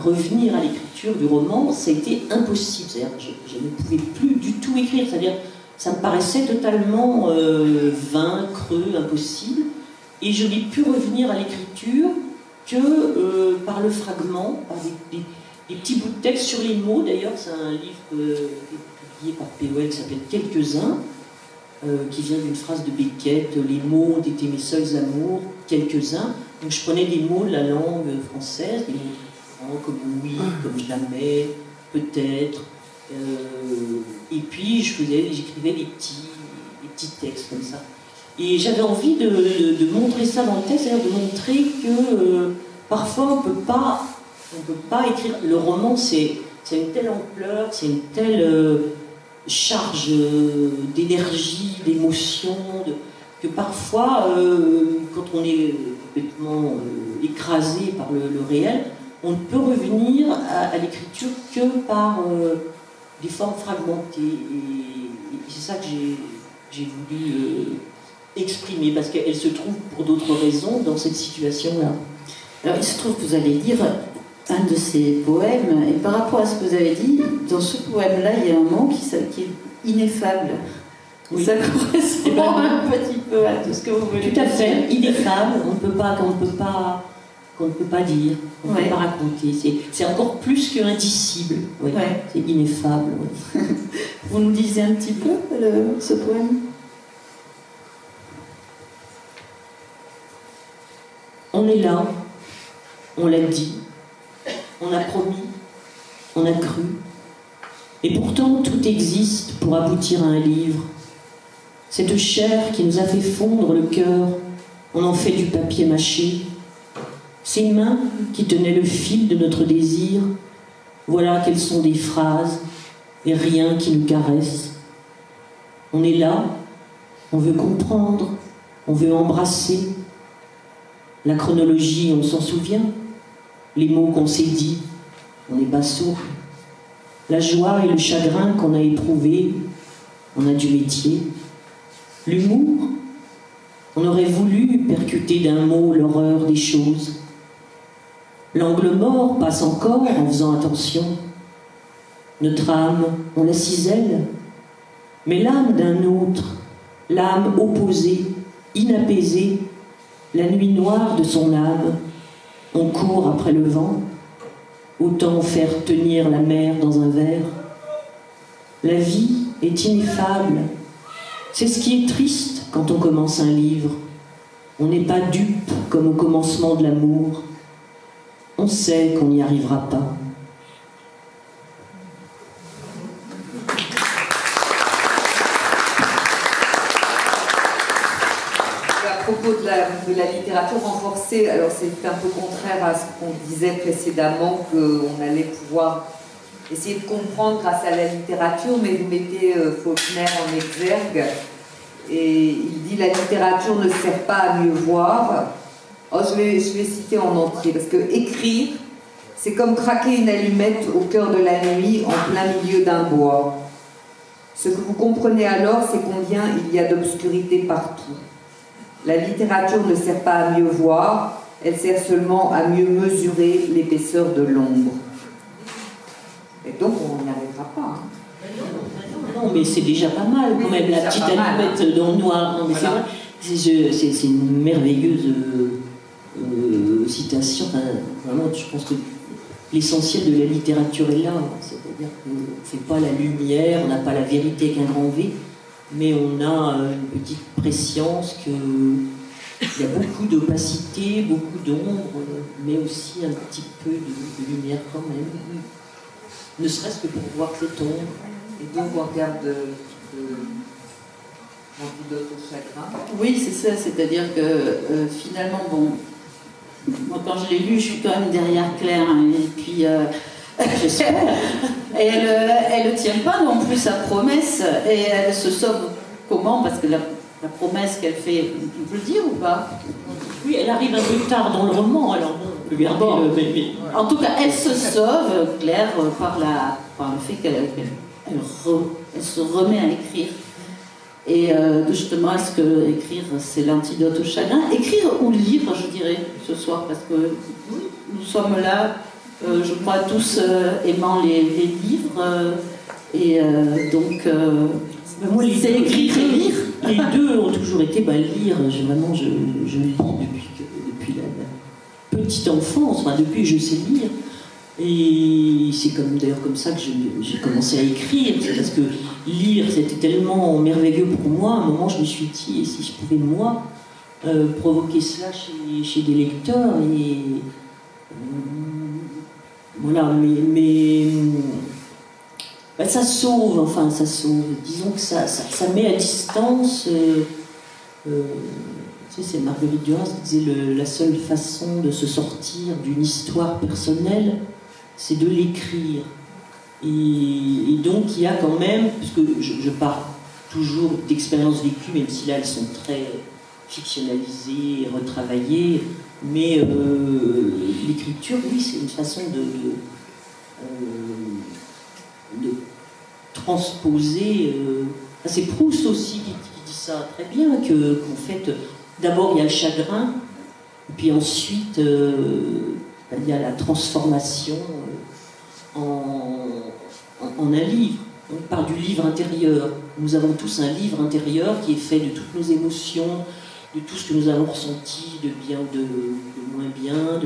revenir à l'écriture du roman, ça a été impossible. C'est-à-dire que je ne pouvais plus du tout écrire. C'est-à-dire ça me paraissait totalement vain, creux, impossible. Et je n'ai pu revenir à l'écriture que par le fragment, par des petits bouts de texte sur les mots. D'ailleurs, c'est un livre qui est publié par P.O.L. qui s'appelle Quelques-uns, qui vient d'une phrase de Beckett. Les mots ont été mes seuls amours, quelques-uns. Donc je prenais des mots de la langue française, des mots différents comme oui, comme jamais, peut-être. Et puis j'écrivais des petits textes comme ça. Et j'avais envie de montrer ça dans le texte, c'est-à-dire de montrer que parfois on peut pas écrire. Le roman, c'est une telle ampleur, c'est une telle charge d'énergie, d'émotion, que parfois, quand on est complètement écrasé par le réel, on ne peut revenir à l'écriture que par des formes fragmentées. Et c'est ça que j'ai voulu exprimer, parce qu'elle se trouve pour d'autres raisons dans cette situation-là. Alors, il se trouve que vous allez lire un de ces poèmes, et par rapport à ce que vous avez dit, dans ce poème-là, il y a un mot qui est ineffable. Oui. Ça correspond un petit peu à tout ce que vous voulez dire. Tout à fait, ineffable, qu'on ne peut pas dire, qu'on ne peut pas raconter. C'est encore plus que indicible. Oui. Ouais. C'est ineffable. Oui. Vous nous lisez un petit peu ce poème? On est là, on l'a dit, on a promis, on a cru. Et pourtant, tout existe pour aboutir à un livre. Cette chair qui nous a fait fondre le cœur, on en fait du papier mâché. Ces mains qui tenaient le fil de notre désir, voilà qu'elles sont des phrases et rien qui nous caresse. On est là, on veut comprendre, on veut embrasser. La chronologie, on s'en souvient. Les mots qu'on s'est dit, on n'est pas sourd. La joie et le chagrin qu'on a éprouvés, on a du métier. L'humour, on aurait voulu percuter d'un mot l'horreur des choses. L'angle mort passe encore en faisant attention. Notre âme, on la cisèle, mais l'âme d'un autre, l'âme opposée, inapaisée, la nuit noire de son âme, on court après le vent, autant faire tenir la mer dans un verre. La vie est ineffable, c'est ce qui est triste quand on commence un livre. On n'est pas dupe comme au commencement de l'amour. On sait qu'on n'y arrivera pas. À propos de la littérature renforcée, alors c'est un peu contraire à ce qu'on disait précédemment, qu'on allait pouvoir essayer de comprendre grâce à la littérature, mais vous mettez Faulkner en exergue, et il dit « La littérature ne sert pas à mieux voir ». Oh, je vais citer en entier, parce que écrire, c'est comme craquer une allumette au cœur de la nuit, en plein milieu d'un bois. Ce que vous comprenez alors, c'est combien il y a d'obscurité partout. La littérature ne sert pas à mieux voir, elle sert seulement à mieux mesurer l'épaisseur de l'ombre. Et donc, on n'y arrivera pas. Non, mais c'est déjà pas mal quand même, la petite allumette dans le noir. Non, mais voilà. C'est une merveilleuse citation. Enfin, vraiment, je pense que l'essentiel de la littérature est là. C'est-à-dire qu'on ne fait pas la lumière, on n'a pas la vérité avec un grand V, mais on a une petite prescience qu'il y a beaucoup d'opacité, beaucoup d'ombre, mais aussi un petit peu de lumière quand même. Ne serait-ce que pour voir cette ombre. Et donc, on regarde l'antidote au chagrin. Oui, c'est ça, c'est-à-dire que finalement, bon, moi quand je l'ai lu, je suis quand même derrière Claire, hein, et puis j'espère. Et elle ne tient pas non plus sa promesse, et elle se sauve comment? Parce que la promesse qu'elle fait, on peut le dire ou pas? Oui, elle arrive un peu tard dans le roman, alors bon, on peut garder bon. le... En tout cas, elle se sauve, Claire, par le fait qu'elle se remet à écrire. Et justement, est-ce que écrire, c'est l'antidote au chagrin? Écrire ou lire, je dirais, ce soir, parce que nous sommes là, je crois, tous aimant les livres, et donc, moi, c'est écrire et lire. Les deux ont toujours été lire. Vraiment, je lis depuis la petite enfance, enfin, depuis que je sais lire. Et c'est d'ailleurs comme ça que j'ai commencé à écrire. C'est parce que lire, c'était tellement merveilleux pour moi. À un moment, je me suis dit, et si je pouvais, moi, provoquer cela chez des lecteurs. Et voilà, mais ça sauve, enfin, ça sauve. Disons que ça met à distance. C'est Marguerite Duras qui disait la seule façon de se sortir d'une histoire personnelle, c'est de l'écrire. Et donc il y a quand même, puisque je parle toujours d'expériences vécues, même si là elles sont très fictionnalisées, retravaillées, mais l'écriture, oui, c'est une façon de transposer. C'est Proust aussi qui dit ça très bien, qu'en fait, d'abord il y a le chagrin, et puis ensuite il y a la transformation en un livre. On parle du livre intérieur. Nous avons tous un livre intérieur qui est fait de toutes nos émotions, de tout ce que nous avons ressenti, de bien ou de moins bien,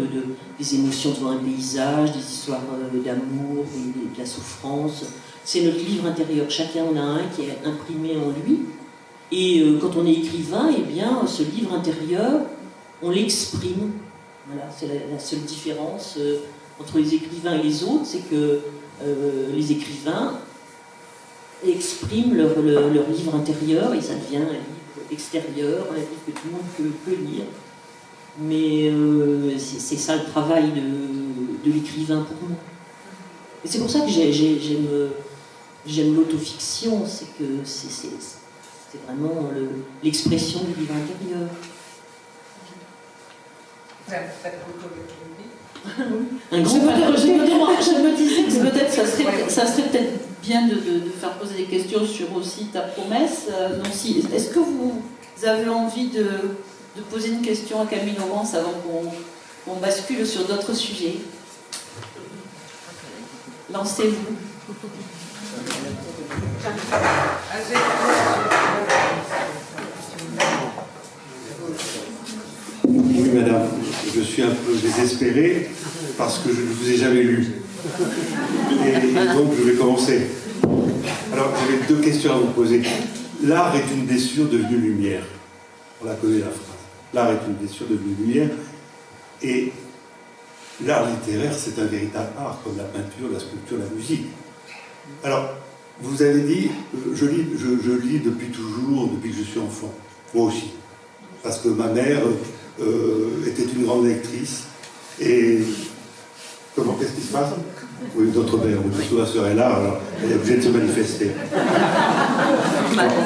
des émotions devant un paysage, des histoires d'amour, de la souffrance. C'est notre livre intérieur. Chacun en a un qui est imprimé en lui. Et quand on est écrivain, eh bien, ce livre intérieur, on l'exprime. Voilà, c'est la seule différence entre les écrivains et les autres, c'est que les écrivains expriment leur livre intérieur et ça devient un livre extérieur, un livre que tout le monde peut lire. Mais c'est ça le travail de l'écrivain pour moi. Et c'est pour ça que j'aime l'autofiction, c'est que c'est vraiment l'expression du livre intérieur. Je me disais que peut-être ça serait peut-être bien de faire poser des questions sur aussi ta promesse. Donc est-ce que vous avez envie de poser une question à Camille Laurence avant qu'on bascule sur d'autres sujets? Lancez-vous. Oui, madame, je suis un peu désespéré parce que je ne vous ai jamais lu. Et donc, je vais commencer. Alors, j'avais 2 questions à vous poser. L'art est une blessure devenue lumière. On la connaît, la phrase. L'art est une blessure devenue lumière. Et l'art littéraire, c'est un véritable art, comme la peinture, la sculpture, la musique. Alors, vous avez dit, je lis depuis toujours, depuis que je suis enfant. Moi aussi. Parce que ma mère était une grande lectrice. Et comment, qu'est-ce qui se passe? Oui, d'autres mères, votre soeur est là, alors elle est obligée de se manifester.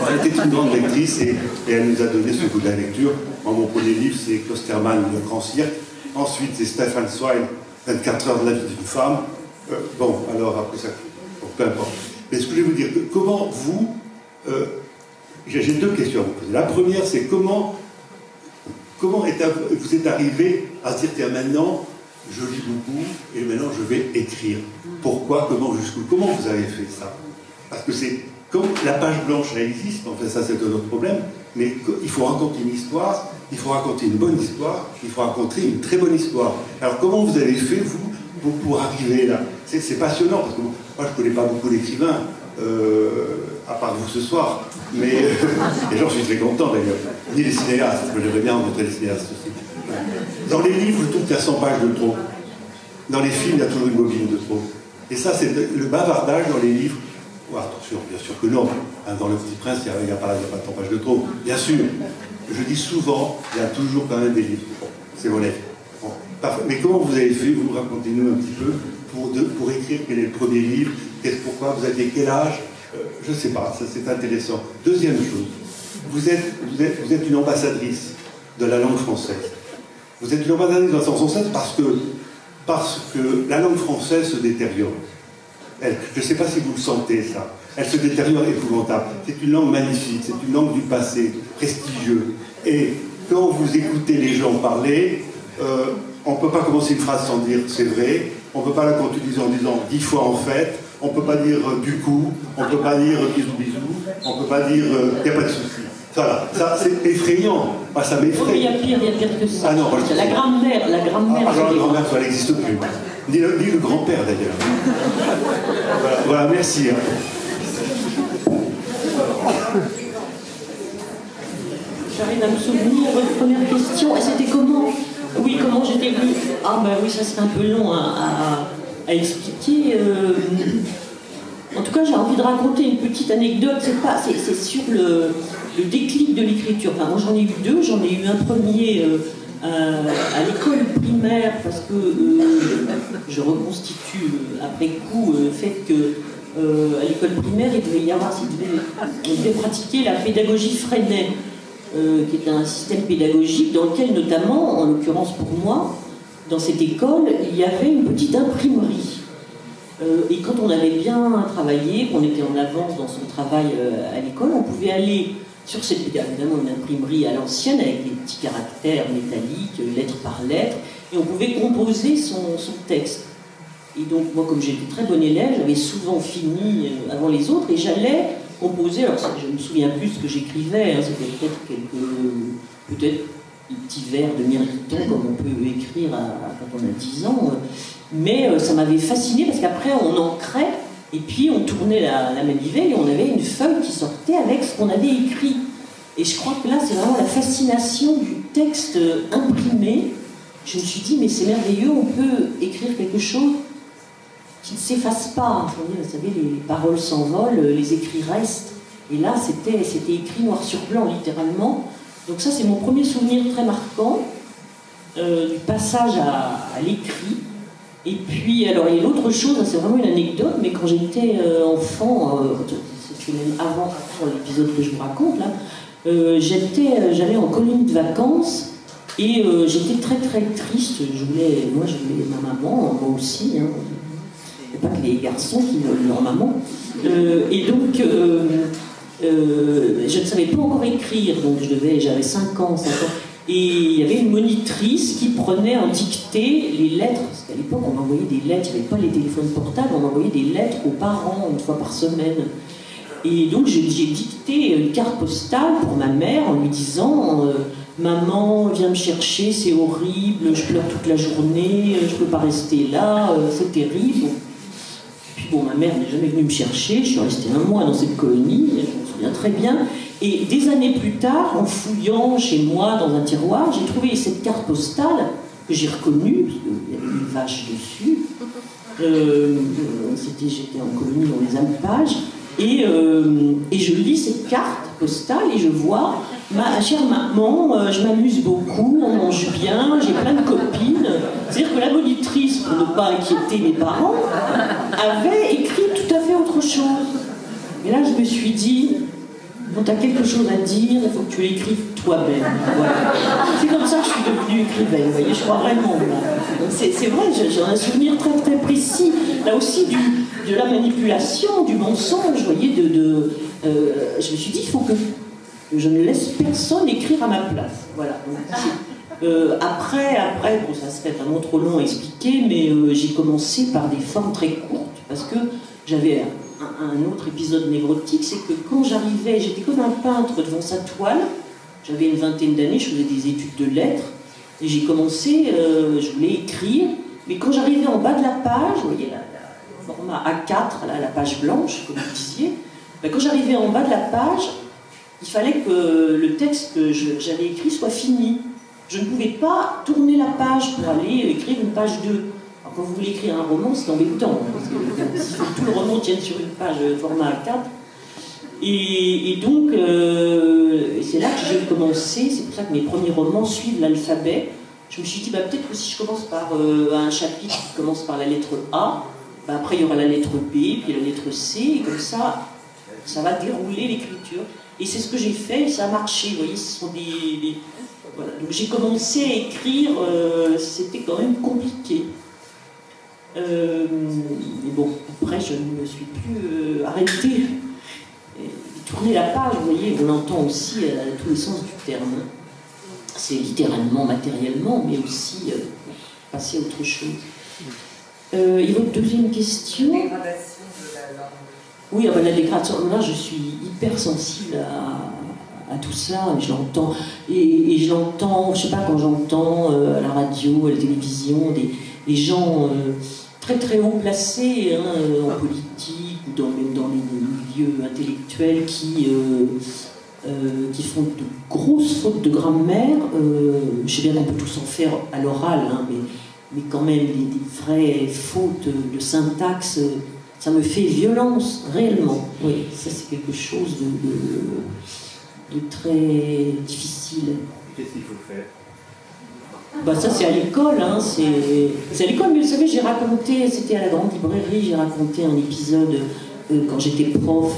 Elle était une grande lectrice et elle nous a donné ce goût de la lecture. Moi, mon premier livre, c'est Klosterman, Le Grand Cirque. Ensuite, c'est Stefan Zweig, 24 heures de la vie d'une femme. Bon, alors après ça, bon, peu importe. Mais ce que je vais vous dire, comment vous... j'ai 2 questions à vous poser. La première, c'est comment vous êtes arrivé à se dire, tiens, maintenant, je lis beaucoup et maintenant je vais écrire. Pourquoi, comment, jusqu'où? Comment vous avez fait ça? Parce que c'est comme la page blanche, elle existe, enfin ça c'est un autre problème, mais il faut raconter une histoire, il faut raconter une bonne histoire, il faut raconter une très bonne histoire. Alors comment vous avez fait, vous, pour arriver là? C'est passionnant, parce que moi je ne connais pas beaucoup d'écrivains, à part vous ce soir, mais et j'en suis très content d'ailleurs, ni les cinéastes, j'aimerais bien rencontrer les cinéastes aussi. Dans les livres, je trouve qu'il y a 100 pages de trop. Dans les films, il y a toujours une bobine de trop. Et ça, c'est le bavardage dans les livres. Oh, attention, bien sûr que non. Dans Le Petit Prince, il n'y a pas 100 pages de trop. Bien sûr. Je dis souvent, il y a toujours quand même des livres. C'est honnête. Bon, mais comment vous avez fait? Vous racontez-nous un petit peu pour écrire quel est le premier livre, pourquoi vous aviez quel âge? Je ne sais pas, ça c'est intéressant. Deuxième chose, vous êtes une ambassadrice de la langue française. Vous êtes une ambassadrice de la langue française parce que la langue française se détériore. Je ne sais pas si vous le sentez, ça. Elle se détériore épouvantable. C'est une langue magnifique, c'est une langue du passé, prestigieux. Et quand vous écoutez les gens parler, on ne peut pas commencer une phrase sans dire c'est vrai, on ne peut pas la continuer en disant 10 fois en fait, on ne peut pas dire du coup, on ne peut pas dire bisous bisous, on ne peut pas dire il n'y a pas de souci. Ça c'est effrayant. Ah, ça m'effraie. Oui, il y a pire que ça. Ah non, la grammaire. La grammaire, ça n'existe plus. Ni le grand-père d'ailleurs. Voilà, merci. J'arrive à me souvenir, votre première question, c'était comment? Oui, comment j'étais venue? Ah ben oui, ça serait un peu long à expliquer. En tout cas, j'ai envie de raconter une petite anecdote. C'est sur le déclic de l'écriture. Enfin, moi, j'en ai eu 2. J'en ai eu un premier à l'école primaire parce que je reconstitue après coup le fait que à l'école primaire, on devait pratiquer la pédagogie Freinet, qui est un système pédagogique dans lequel, notamment, en l'occurrence pour moi, dans cette école, il y avait une petite imprimerie. Et quand on avait bien travaillé, qu'on était en avance dans son travail à l'école, on pouvait aller sur cette, évidemment, une imprimerie à l'ancienne avec des petits caractères métalliques, lettre par lettre, et on pouvait composer son texte. Et donc, moi, comme j'étais très bonne élève, j'avais souvent fini avant les autres, et j'allais composer. Alors, je me souviens plus ce que j'écrivais, c'était peut-être des petits vers de Mirliton, comme on peut écrire quand on a 10 ans. Mais ça m'avait fasciné parce qu'après on ancrait et puis on tournait la manivelle et on avait une feuille qui sortait avec ce qu'on avait écrit. Et je crois que là c'est vraiment la fascination du texte imprimé. Je me suis dit mais c'est merveilleux, on peut écrire quelque chose qui qui ne s'efface pas. Vous savez, les paroles s'envolent, les écrits restent. Et là, c'était écrit noir sur blanc, littéralement. Donc ça, c'est mon premier souvenir très marquant du passage à l'écrit. Et puis, alors, il y a une autre chose, c'est vraiment une anecdote, mais quand j'étais enfant, c'est même avant l'épisode que je vous raconte, là, j'allais en colonie de vacances et j'étais très très triste. Je voulais ma maman, moi aussi. Hein. Il n'y a pas que les garçons qui veulent leur maman. Et donc, je ne savais pas encore écrire, donc j'avais 5 ans. Et il y avait une monitrice qui prenait en dictée les lettres, parce qu'à l'époque on envoyait des lettres, il n'y avait pas les téléphones portables, on envoyait des lettres aux parents une fois par semaine. Et donc j'ai dicté une carte postale pour ma mère en lui disant maman, viens me chercher, c'est horrible, je pleure toute la journée, je ne peux pas rester là, c'est terrible. Puis bon, ma mère n'est jamais venue me chercher, je suis restée 1 mois dans cette colonie, je me souviens très bien. Et des années plus tard, en fouillant chez moi dans un tiroir, j'ai trouvé cette carte postale que j'ai reconnue, parce qu'il y avait une vache dessus. J'étais en colonie dans les alpages. Et je lis cette carte postale et je vois ma chère maman, je m'amuse beaucoup, on mange bien, j'ai plein de copines. C'est-à-dire que la monitrice, pour ne pas inquiéter mes parents, avait écrit tout à fait autre chose. Et là, je me suis dit, quand tu as quelque chose à dire, il faut que tu l'écrives toi-même. Voilà. C'est comme ça que je suis devenue écrivaine, vous voyez, je crois vraiment. C'est vrai, j'ai un souvenir très très précis. Là aussi, de la manipulation, du mensonge, vous voyez, je me suis dit, il faut que je ne laisse personne écrire à ma place. Voilà. Après, bon, ça serait vraiment trop long à expliquer, mais j'ai commencé par des formes très courtes, parce que j'avais un autre épisode névrotique, c'est que quand j'arrivais, j'étais comme un peintre devant sa toile, j'avais une 20aine d'années, je faisais des études de lettres, et j'ai commencé, je voulais écrire, mais quand j'arrivais en bas de la page, vous voyez, le format A4, là, la page blanche, comme vous disiez, ben, quand j'arrivais en bas de la page, il fallait que le texte que j'avais écrit soit fini. Je ne pouvais pas tourner la page pour aller écrire une page 2. Alors, quand vous voulez écrire un roman, c'est embêtant, parce que tout le roman tienne sur une page format A4. Et donc, c'est là que j'ai commencé, c'est pour ça que mes premiers romans suivent l'alphabet. Je me suis dit, bah, peut-être que si je commence par un chapitre qui commence par la lettre A, bah, après il y aura la lettre B, puis la lettre C, et comme ça va dérouler l'écriture. Et c'est ce que j'ai fait, et ça a marché, vous voyez, ce sont des... Voilà. Donc j'ai commencé à écrire, c'était quand même compliqué. Mais bon, après je ne me suis plus arrêtée. Tourner la page, vous voyez, on l'entend aussi à tous les sens du terme. C'est littéralement, matériellement, mais aussi passer à autre chose. Et votre deuxième question? Dégradation de la langue. Oui, ah ben, la dégradation, là je suis hyper sensible à tout ça, je l'entends. Et je l'entends, je sais pas, quand j'entends à la radio, à la télévision, des gens très très haut placés hein, en politique, ou même dans les milieux intellectuels qui font de grosses fautes de grammaire. Je sais bien qu'on peut tous en faire à l'oral, hein, mais quand même des vraies fautes de syntaxe, ça me fait violence, réellement. Oui, ça c'est quelque chose de très difficile. Qu'est-ce qu'il faut faire? Bah ça c'est à l'école, hein, c'est à l'école, mais vous savez, j'ai raconté, c'était à la grande librairie, j'ai raconté un épisode quand j'étais prof,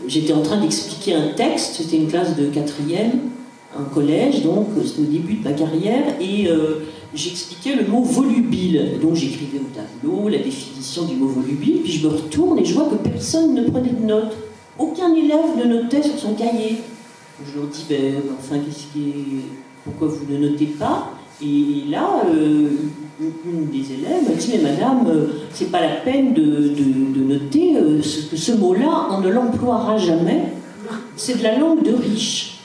j'étais en train d'expliquer un texte, c'était une classe de 4e, un collège, donc c'était au début de ma carrière, et j'expliquais le mot volubile, donc j'écrivais au tableau la définition du mot volubile, puis je me retourne et je vois que personne ne prenait de notes, aucun élève ne notait sur son cahier. Je leur dis, enfin, pourquoi vous ne notez pas? Et là, une des élèves m'a dit, mais madame, c'est pas la peine de noter, ce mot-là, on ne l'emploiera jamais, c'est de la langue de riche.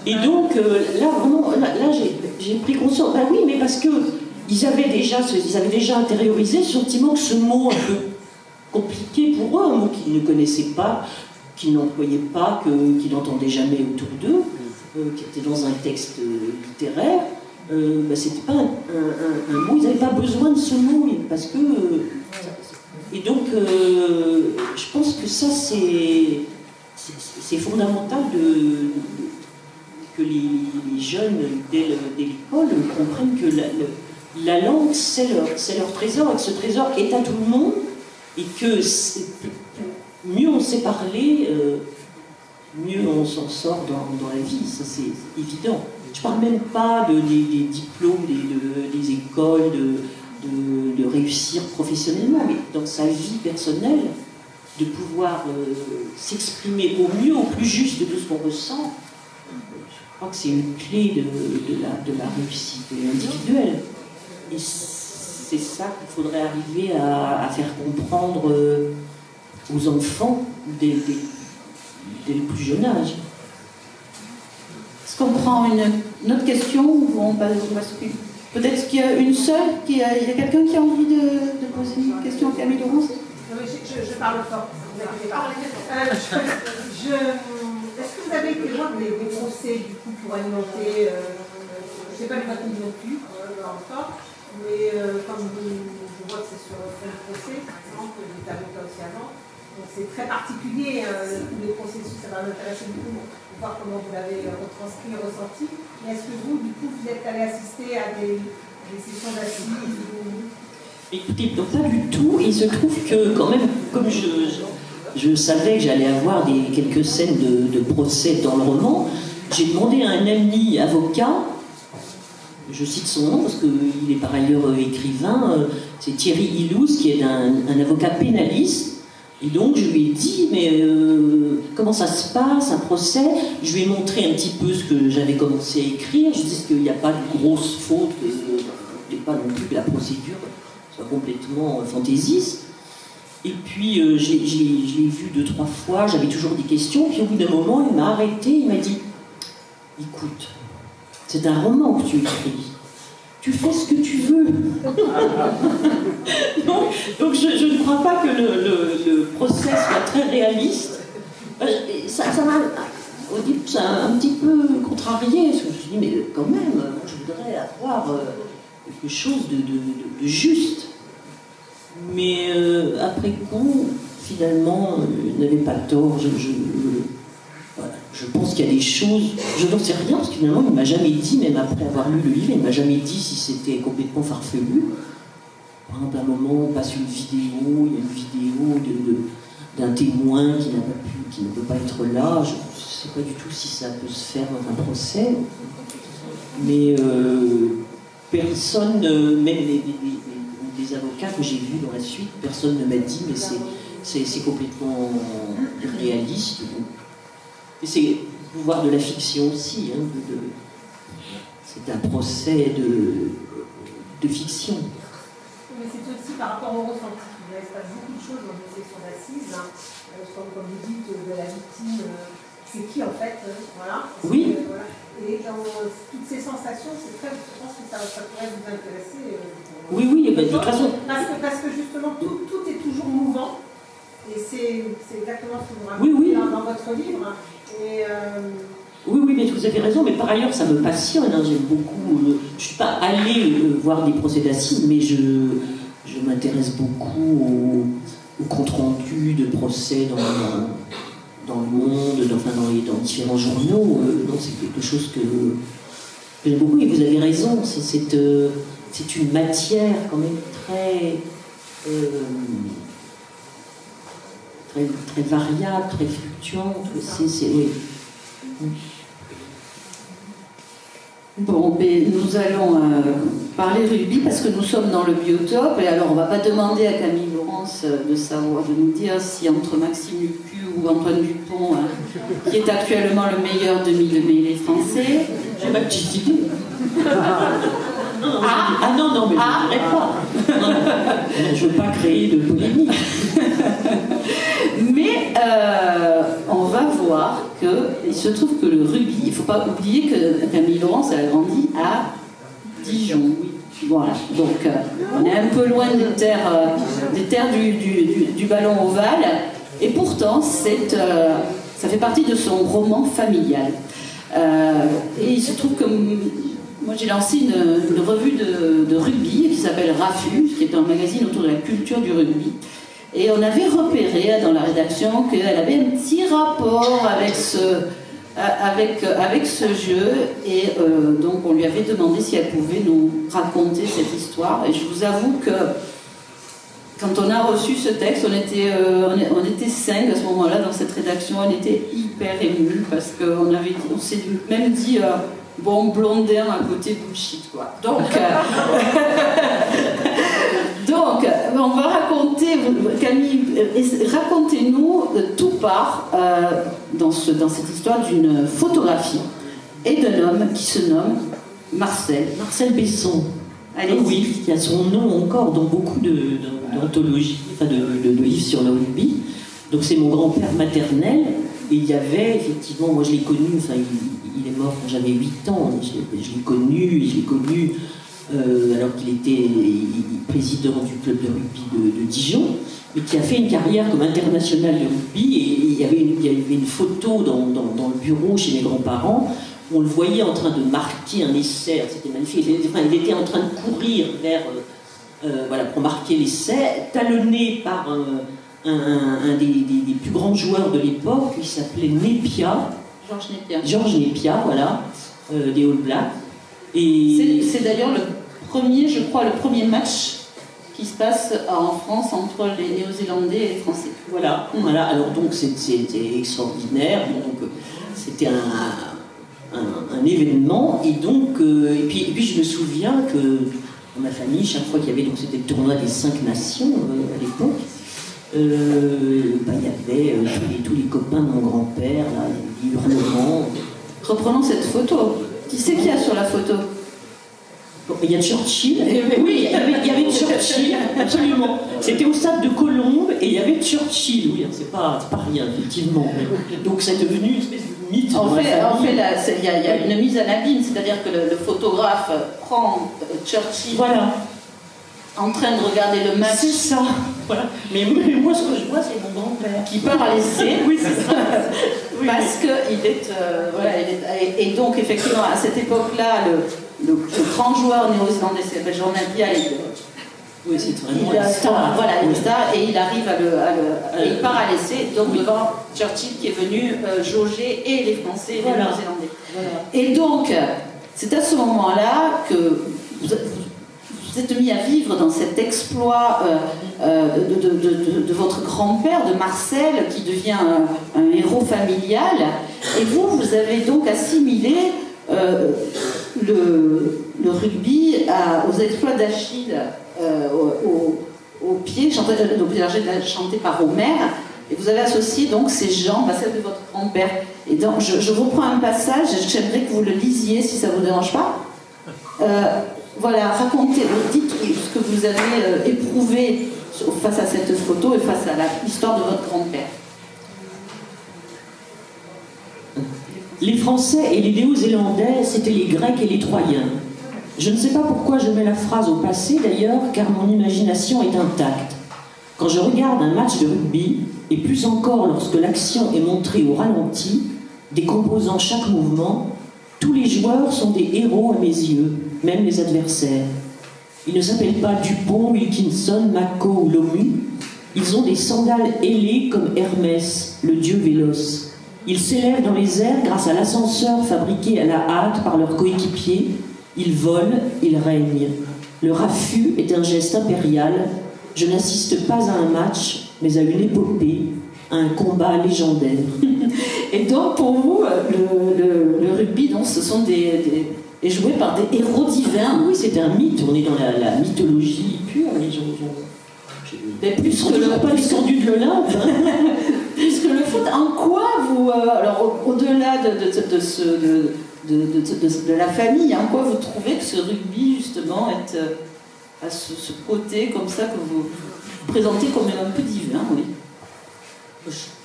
Et donc, là, vraiment, là j'ai pris conscience, ben oui, mais parce qu'ils avaient déjà intériorisé ce sentiment que ce mot un peu compliqué pour eux, un mot qu'ils ne connaissaient pas, qu'ils n'employaient pas, qu'ils n'entendaient jamais autour d'eux, qui était dans un texte littéraire, c'était pas un mot, ils n'avaient pas besoin de ce mot, parce que... et donc, je pense que ça, c'est fondamental que les jeunes, dès l'école, comprennent que la langue, c'est leur trésor, et que ce trésor est à tout le monde, et que mieux on sait parler, mieux on s'en sort dans la vie, ça c'est évident. Je ne parle même pas des diplômes, des écoles, de réussir professionnellement, mais dans sa vie personnelle, de pouvoir s'exprimer au mieux, au plus juste de ce qu'on ressent, je crois que c'est une clé de la réussite individuelle. Et c'est ça qu'il faudrait arriver à faire comprendre aux enfants dès le plus jeune âge. Est-ce qu'on prend une autre question ou on passe peut-être qu'il y a une seule, il y a quelqu'un qui a envie de poser une question à Camille Laurence? Je parle fort, vous inquiétez pas. Est-ce que vous avez été loin des procès du coup pour alimenter, je ne sais pas les bâtons non plus, encore, mais comme je vois que c'est sur le procès, par exemple, j'étais avocat aussi avant, donc c'est très particulier, tous les processus, ça va m'intéresser beaucoup pour voir comment vous l'avez retranscrit et ressenti. Mais est-ce que vous, du coup, vous êtes allé assister à des sessions d'assises Écoutez, donc pas du tout. Il se trouve que quand même, comme je savais que j'allais avoir quelques scènes de procès dans le roman, j'ai demandé à un ami avocat, je cite son nom parce qu'il est par ailleurs écrivain, c'est Thierry Ilouz, qui est un avocat pénaliste. Et donc je lui ai dit, mais comment ça se passe, un procès? Je lui ai montré un petit peu ce que j'avais commencé à écrire. Je dis qu'il n'y a pas de grosse faute, et pas non plus que la procédure soit complètement fantaisiste. Et puis je l'ai vu 2-3 fois, j'avais toujours des questions. Puis au bout d'un moment, il m'a arrêté, il m'a dit, écoute, c'est un roman que tu écris. Tu fais ce que tu veux. donc je ne crois pas que le procès soit très réaliste. Ça m'a, au début, ça a un petit peu contrarié, parce que je me suis dit, mais quand même, je voudrais avoir quelque chose de juste. Mais après coup, finalement, il n'avait pas tort. Voilà. Je pense qu'il y a des choses, je n'en sais rien, parce que finalement il ne m'a jamais dit, même après avoir lu le livre, il ne m'a jamais dit si c'était complètement farfelu. Par exemple, à un moment, on passe une vidéo, il y a une vidéo d'un témoin qui ne peut pas être là. Je ne sais pas du tout si ça peut se faire dans un procès. Mais personne, même les avocats que j'ai vus dans la suite, personne ne m'a dit, mais c'est complètement irréaliste. Et c'est le pouvoir de la fiction aussi. Hein, c'est un procès de fiction. Mais c'est aussi par rapport au ressenti. Il se passe beaucoup de choses dans les sessions d'assises. Comme vous dites, de la victime, c'est qui en fait, voilà. Oui. Voilà. Et dans toutes ces sensations, je pense que ça pourrait vous intéresser. Oui, de toute façon. Parce que justement, tout est toujours mouvant. Et c'est exactement ce que vous racontez dans votre livre. Et Oui, mais vous avez raison, mais par ailleurs, ça me passionne. Hein, j'aime beaucoup. Je ne suis pas allée voir des procès d'assises, mais je m'intéresse beaucoup au compte-rendu de procès dans le monde, dans différents journaux. Donc c'est quelque chose que j'aime beaucoup. Et vous avez raison, c'est une matière quand même très variable, très fluctuante. Oui. Bon, mais nous allons parler rugby parce que nous sommes dans le biotope. Et alors, on ne va pas demander à Camille Laurence de nous dire si entre Maxime Lucu ou Antoine Dupont, qui est actuellement le meilleur demi-mêlée français. J'ai ma petite idée. Non, mais je ne dirais pas. Non, je ne veux pas créer de polémique. Mais on va voir qu'il se trouve que le rugby, il ne faut pas oublier que Camille Laurence elle a grandi à Dijon. Voilà, donc on est un peu loin des terres du ballon ovale, et pourtant ça fait partie de son roman familial. Et il se trouve que Moi, j'ai lancé une revue de rugby qui s'appelle RAFU, qui est un magazine autour de la culture du rugby. Et on avait repéré dans la rédaction qu'elle avait un petit rapport avec ce jeu. Et donc, on lui avait demandé si elle pouvait nous raconter cette histoire. Et je vous avoue que quand on a reçu ce texte, on était 5 à ce moment-là dans cette rédaction. On était hyper émus parce qu'on s'est même dit bon, Blondin à côté bullshit, quoi. Donc, on va raconter, Camille, racontez-nous tout part dans cette histoire d'une photographie et d'un homme qui se nomme Marcel Besson. Allez, oui, qui a son nom encore dans beaucoup d'anthologies, enfin de livres sur le rugby. Donc c'est mon grand-père maternel. Et il y avait effectivement, moi je l'ai connu, enfin il est mort quand j'avais 8 ans, je l'ai connu alors qu'il était président du club de rugby de Dijon, mais qui a fait une carrière comme international de rugby. Et il y avait une photo dans le bureau chez mes grands-parents. On le voyait en train de marquer un essai, c'était magnifique. Il était en train de courir vers, pour marquer l'essai, talonné par un des plus grands joueurs de l'époque, qui s'appelait Nepia. Georges Nepia, voilà, des All Blacks. Et c'est d'ailleurs le premier match qui se passe en France entre les Néo-Zélandais et les Français. Voilà. Alors donc c'était extraordinaire. Donc c'était un événement, et donc et puis je me souviens que dans ma famille, chaque fois qu'il y avait, donc c'était le tournoi des 5 nations à l'époque, il y avait tous les copains de mon grand-père, là, les hurlements. Reprenons cette photo. Qui c'est qu'il y a sur la photo? Il y a Churchill. Oui, il y avait Churchill, absolument. C'était au stade de Colombes et il y avait Churchill. Oui, c'est pas rien, effectivement. Donc c'est devenu une espèce de mythe. En fait, il y a une mise en abîme, c'est-à-dire que le photographe prend Churchill. Voilà. En train de regarder le match. C'est ça. Voilà. Mais moi, ce que je vois, c'est mon grand-père. Qui part à l'essai. Oui, c'est ça. Parce qu'il est. Et donc, effectivement, à cette époque-là, le grand joueur néo-zélandais s'appelle Georges Nepia. Oui, c'est vraiment une star. Voilà, une star. Et il arrive et il part à l'essai, donc devant Churchill qui est venu jauger et les Français et les Néo-Zélandais. Voilà. Et donc, c'est à ce moment-là que vous êtes mis à vivre dans cet exploit de votre grand-père, de Marcel, qui devient un héros familial. Et vous avez donc assimilé le rugby aux exploits d'Achille au pied, chanté par Homère. Et vous avez associé donc ces gens à celle de votre grand-père. Et donc, je reprends un passage, j'aimerais que vous le lisiez si ça ne vous dérange pas. Voilà, racontez, dites ce que vous avez éprouvé face à cette photo et face à l'histoire de votre grand-père. Les Français et les Néo-Zélandais, c'était les Grecs et les Troyens. Je ne sais pas pourquoi je mets la phrase au passé d'ailleurs, car mon imagination est intacte. Quand je regarde un match de rugby, et plus encore lorsque l'action est montrée au ralenti, décomposant chaque mouvement, tous les joueurs sont des héros à mes yeux, même les adversaires. Ils ne s'appellent pas Dupont, Wilkinson, Mako ou Lomu. Ils ont des sandales ailées comme Hermès, le dieu véloce. Ils s'élèvent dans les airs grâce à l'ascenseur fabriqué à la hâte par leurs coéquipiers. Ils volent, ils règnent. Le raffut est un geste impérial. Je n'assiste pas à un match, mais à une épopée, à un combat légendaire. Et donc, pour vous, le rugby, donc, ce sont est joué par des héros divins. Oui, c'est un mythe. On est dans la mythologie pure. Les gens mais plus que le pas descendu de l'Olympe. Plus que le foot, en quoi vous, alors au-delà de la famille, en quoi vous trouvez que ce rugby justement a ce côté comme ça que vous présentez comme un peu divin, oui.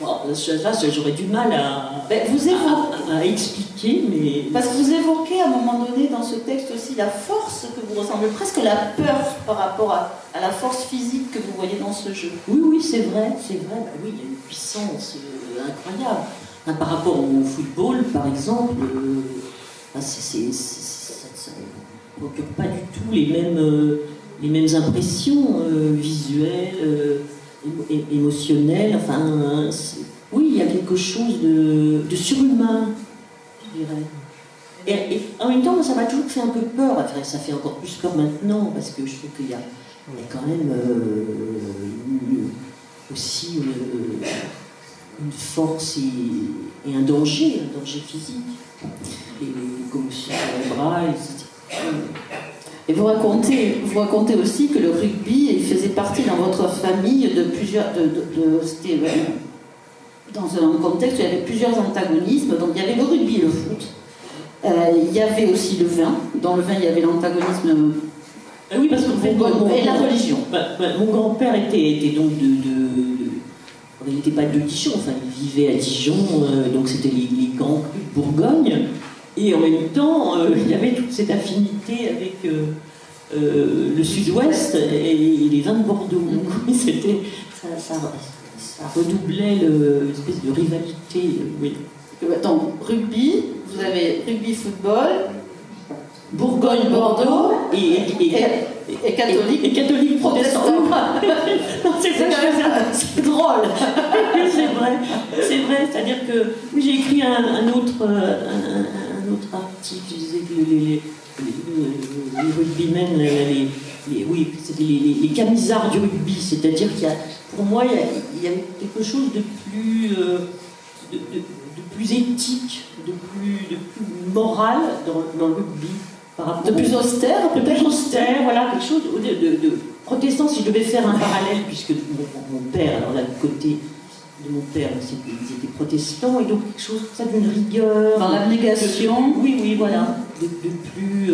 Là, j'aurais du mal à expliquer, mais... Parce que vous évoquez à un moment donné dans ce texte aussi la force que vous ressemblez, presque la peur par rapport à la force physique que vous voyez dans ce jeu. Oui, c'est vrai. Oui, il y a une puissance incroyable. Par rapport au football, par exemple, Enfin, ça ne procure pas du tout les mêmes impressions visuelles, émotionnelles. Enfin, oui, il y a quelque chose de surhumain, je dirais. Et en même temps, ça m'a toujours fait un peu peur. Enfin, ça fait encore plus peur maintenant, parce que je trouve qu'il y a quand même aussi une force et un danger physique. Et les commotions dans les bras, etc. Et vous racontez aussi que le rugby, il faisait partie dans votre famille de plusieurs... c'était dans un contexte où il y avait plusieurs antagonismes. Donc il y avait le rugby et le foot. Il y avait aussi le vin. Dans le vin, il y avait l'antagonisme... oui, parce qu'en fait, et la religion. Mon grand-père était donc il n'était pas de Dijon, enfin il vivait à Dijon, donc c'était les grands crus de Bourgogne. Et en même temps, il y avait toute cette affinité avec le sud-ouest et les vins de Bordeaux. Donc oui, ça redoublait l'espèce de rivalité. Oui. Donc rugby, vous avez rugby-football, Bourgogne-Bordeaux et catholique. Et catholique protestant. C'est drôle. Oui, c'est vrai. C'est-à-dire que oui, j'ai écrit un autre article. Je disais que les rugbymen, c'était les camisards du rugby. C'est-à-dire pour moi, il y avait quelque chose de plus éthique, de plus moral dans le rugby. De plus austère, peut-être austère, voilà, quelque chose de protestant. Si je devais faire un parallèle, puisque mon père, alors là, du côté de mon père, ils étaient protestants, et donc quelque chose comme ça d'une rigueur. Dans l'abnégation. Oui, voilà. De plus.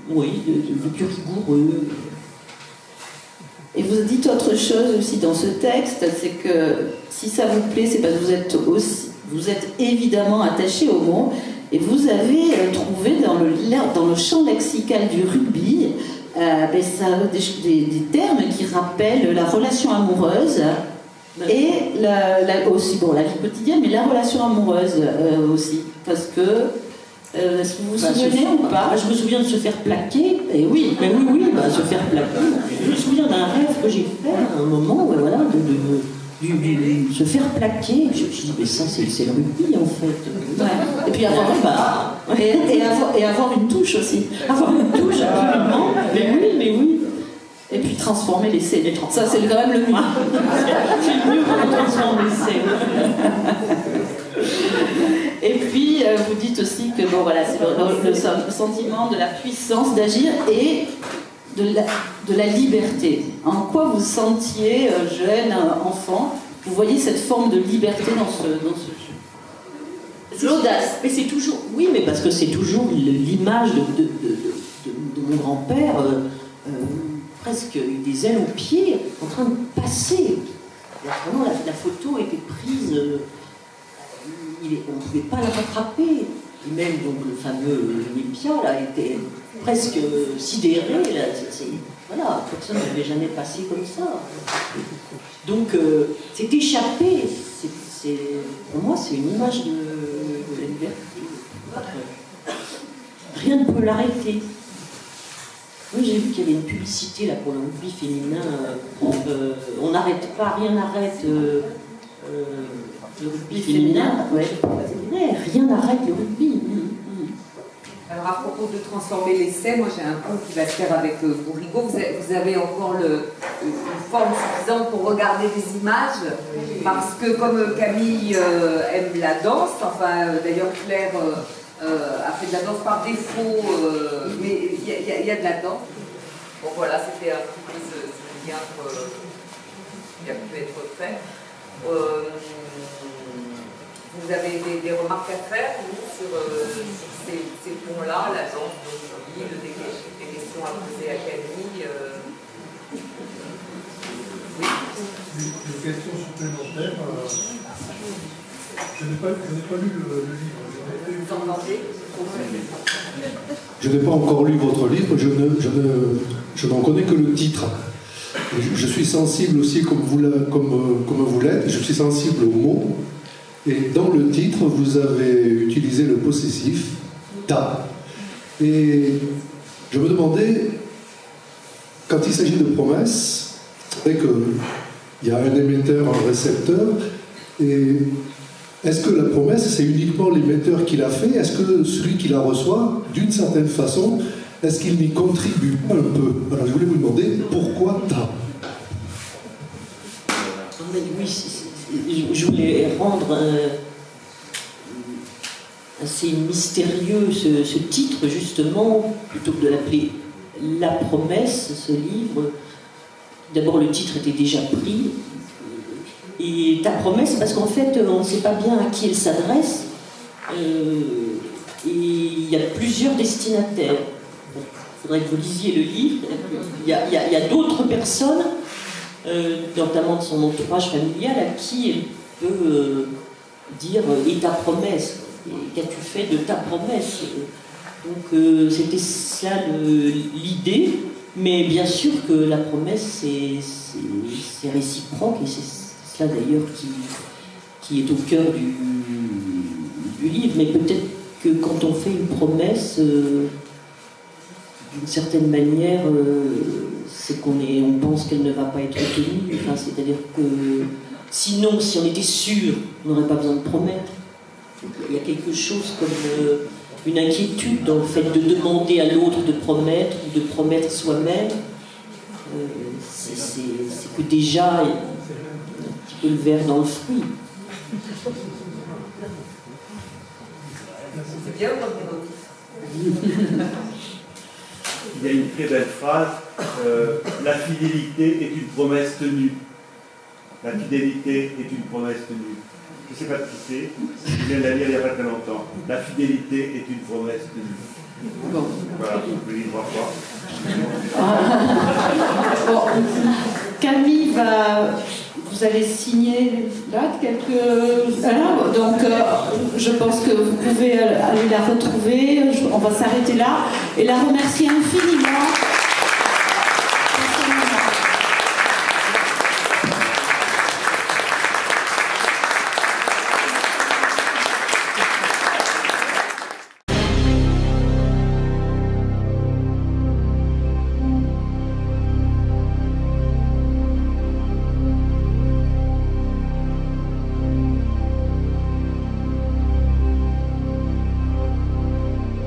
De plus rigoureux. Et vous dites autre chose aussi dans ce texte, c'est que si ça vous plaît, c'est parce que vous êtes évidemment attaché au mot. Et vous avez trouvé dans le champ lexical du rugby des termes qui rappellent la relation amoureuse et aussi la vie quotidienne, mais la relation amoureuse aussi. Parce que, est-ce que vous vous souvenez ou pas? Je me souviens de se faire plaquer. Et oui. Mais oui, se faire plaquer. Je me souviens d'un rêve que j'ai fait à un moment, voilà, de se faire plaquer. Je me suis dit, mais ça, c'est le rugby en fait. Ouais. Et puis avoir une touche aussi. Avoir une touche, absolument. Mais oui. Et puis transformer l'essai. Ça, c'est quand même le mieux. C'est le mieux pour transformer l'essai. Et puis, vous dites aussi que c'est le sentiment de la puissance d'agir et de la liberté. En quoi vous sentiez, jeune, enfant, vous voyez cette forme de liberté dans ce jeu? L'audace. Mais c'est toujours... Oui, mais parce que c'est toujours l'image de mon grand-père, presque des ailes aux pieds, en train de passer. Vraiment, la photo était prise... on ne pouvait pas la rattraper. Et même donc, le fameux Olympia là, était presque sidéré. Là, voilà, personne n'avait jamais passé comme ça. Donc, c'est échappé. Pour moi, c'est une image de la liberté. Rien ne peut l'arrêter. Oui, j'ai vu qu'il y avait une publicité là, pour le rugby féminin. On n'arrête pas, rien n'arrête. Le rugby féminin, ouais. Rien n'arrête le rugby. Alors à propos de transformer l'essai, moi j'ai un pont qui va se faire avec Bourrigaud. Vous avez encore une forme suffisante pour regarder des images, parce que comme Camille aime la danse, enfin d'ailleurs Claire a fait de la danse par défaut, mais il y a de la danse. Bon voilà, c'était un petit peu ce lien qui a pu être fait. Vous avez des remarques à faire, vous, sur ces ponts-là, la danse d'aujourd'hui, des questions à poser à Camille Oui. Des questions supplémentaires. Je n'ai pas lu le livre. Vous entendez? Je n'ai pas encore lu votre livre, je n'en connais que le titre. Je suis sensible aussi, comme vous l'êtes, je suis sensible aux mots. Et dans le titre, vous avez utilisé le possessif « ta ». Et je me demandais, quand il s'agit de promesses, c'est vrai qu'il y a un émetteur, un récepteur, et est-ce que la promesse, c'est uniquement l'émetteur qui l'a fait? Est-ce que celui qui la reçoit, d'une certaine façon, est-ce qu'il y contribue un peu? Alors je voulais vous demander, pourquoi ta? Oui, je voulais rendre assez mystérieux ce titre, justement, plutôt que de l'appeler La Promesse, ce livre. D'abord, le titre était déjà pris. Et Ta Promesse, parce qu'en fait, on ne sait pas bien à qui elle s'adresse. Et il y a plusieurs destinataires. Il faudrait que vous lisiez le livre. Il y a d'autres personnes, notamment de son entourage familial, à qui elle peut dire « Et ta promesse ?» Qu'as-tu fait de ta promesse? Donc c'était cela l'idée, mais bien sûr que la promesse c'est réciproque, et c'est cela d'ailleurs qui est au cœur du livre. Mais peut-être que quand on fait une promesse, d'une certaine manière, c'est qu'on pense qu'elle ne va pas être tenue. Enfin, c'est-à-dire que sinon, si on était sûr, on n'aurait pas besoin de promettre. Il y a quelque chose comme une inquiétude dans le fait de demander à l'autre de promettre, ou de promettre soi-même. C'est que déjà, il y a un petit peu le verre dans le fruit. C'est bien comme Il y a une très belle phrase, la fidélité est une promesse tenue. La fidélité est une promesse tenue. Je ne sais pas qui c'est, je viens de la lire il n'y a pas très longtemps. La fidélité est une promesse tenue. Bon. Voilà, je le lis 3 fois. Bon. Camille vous allez signer là quelques... Alors, donc je pense que vous pouvez aller la retrouver, on va s'arrêter là et la remercier infiniment.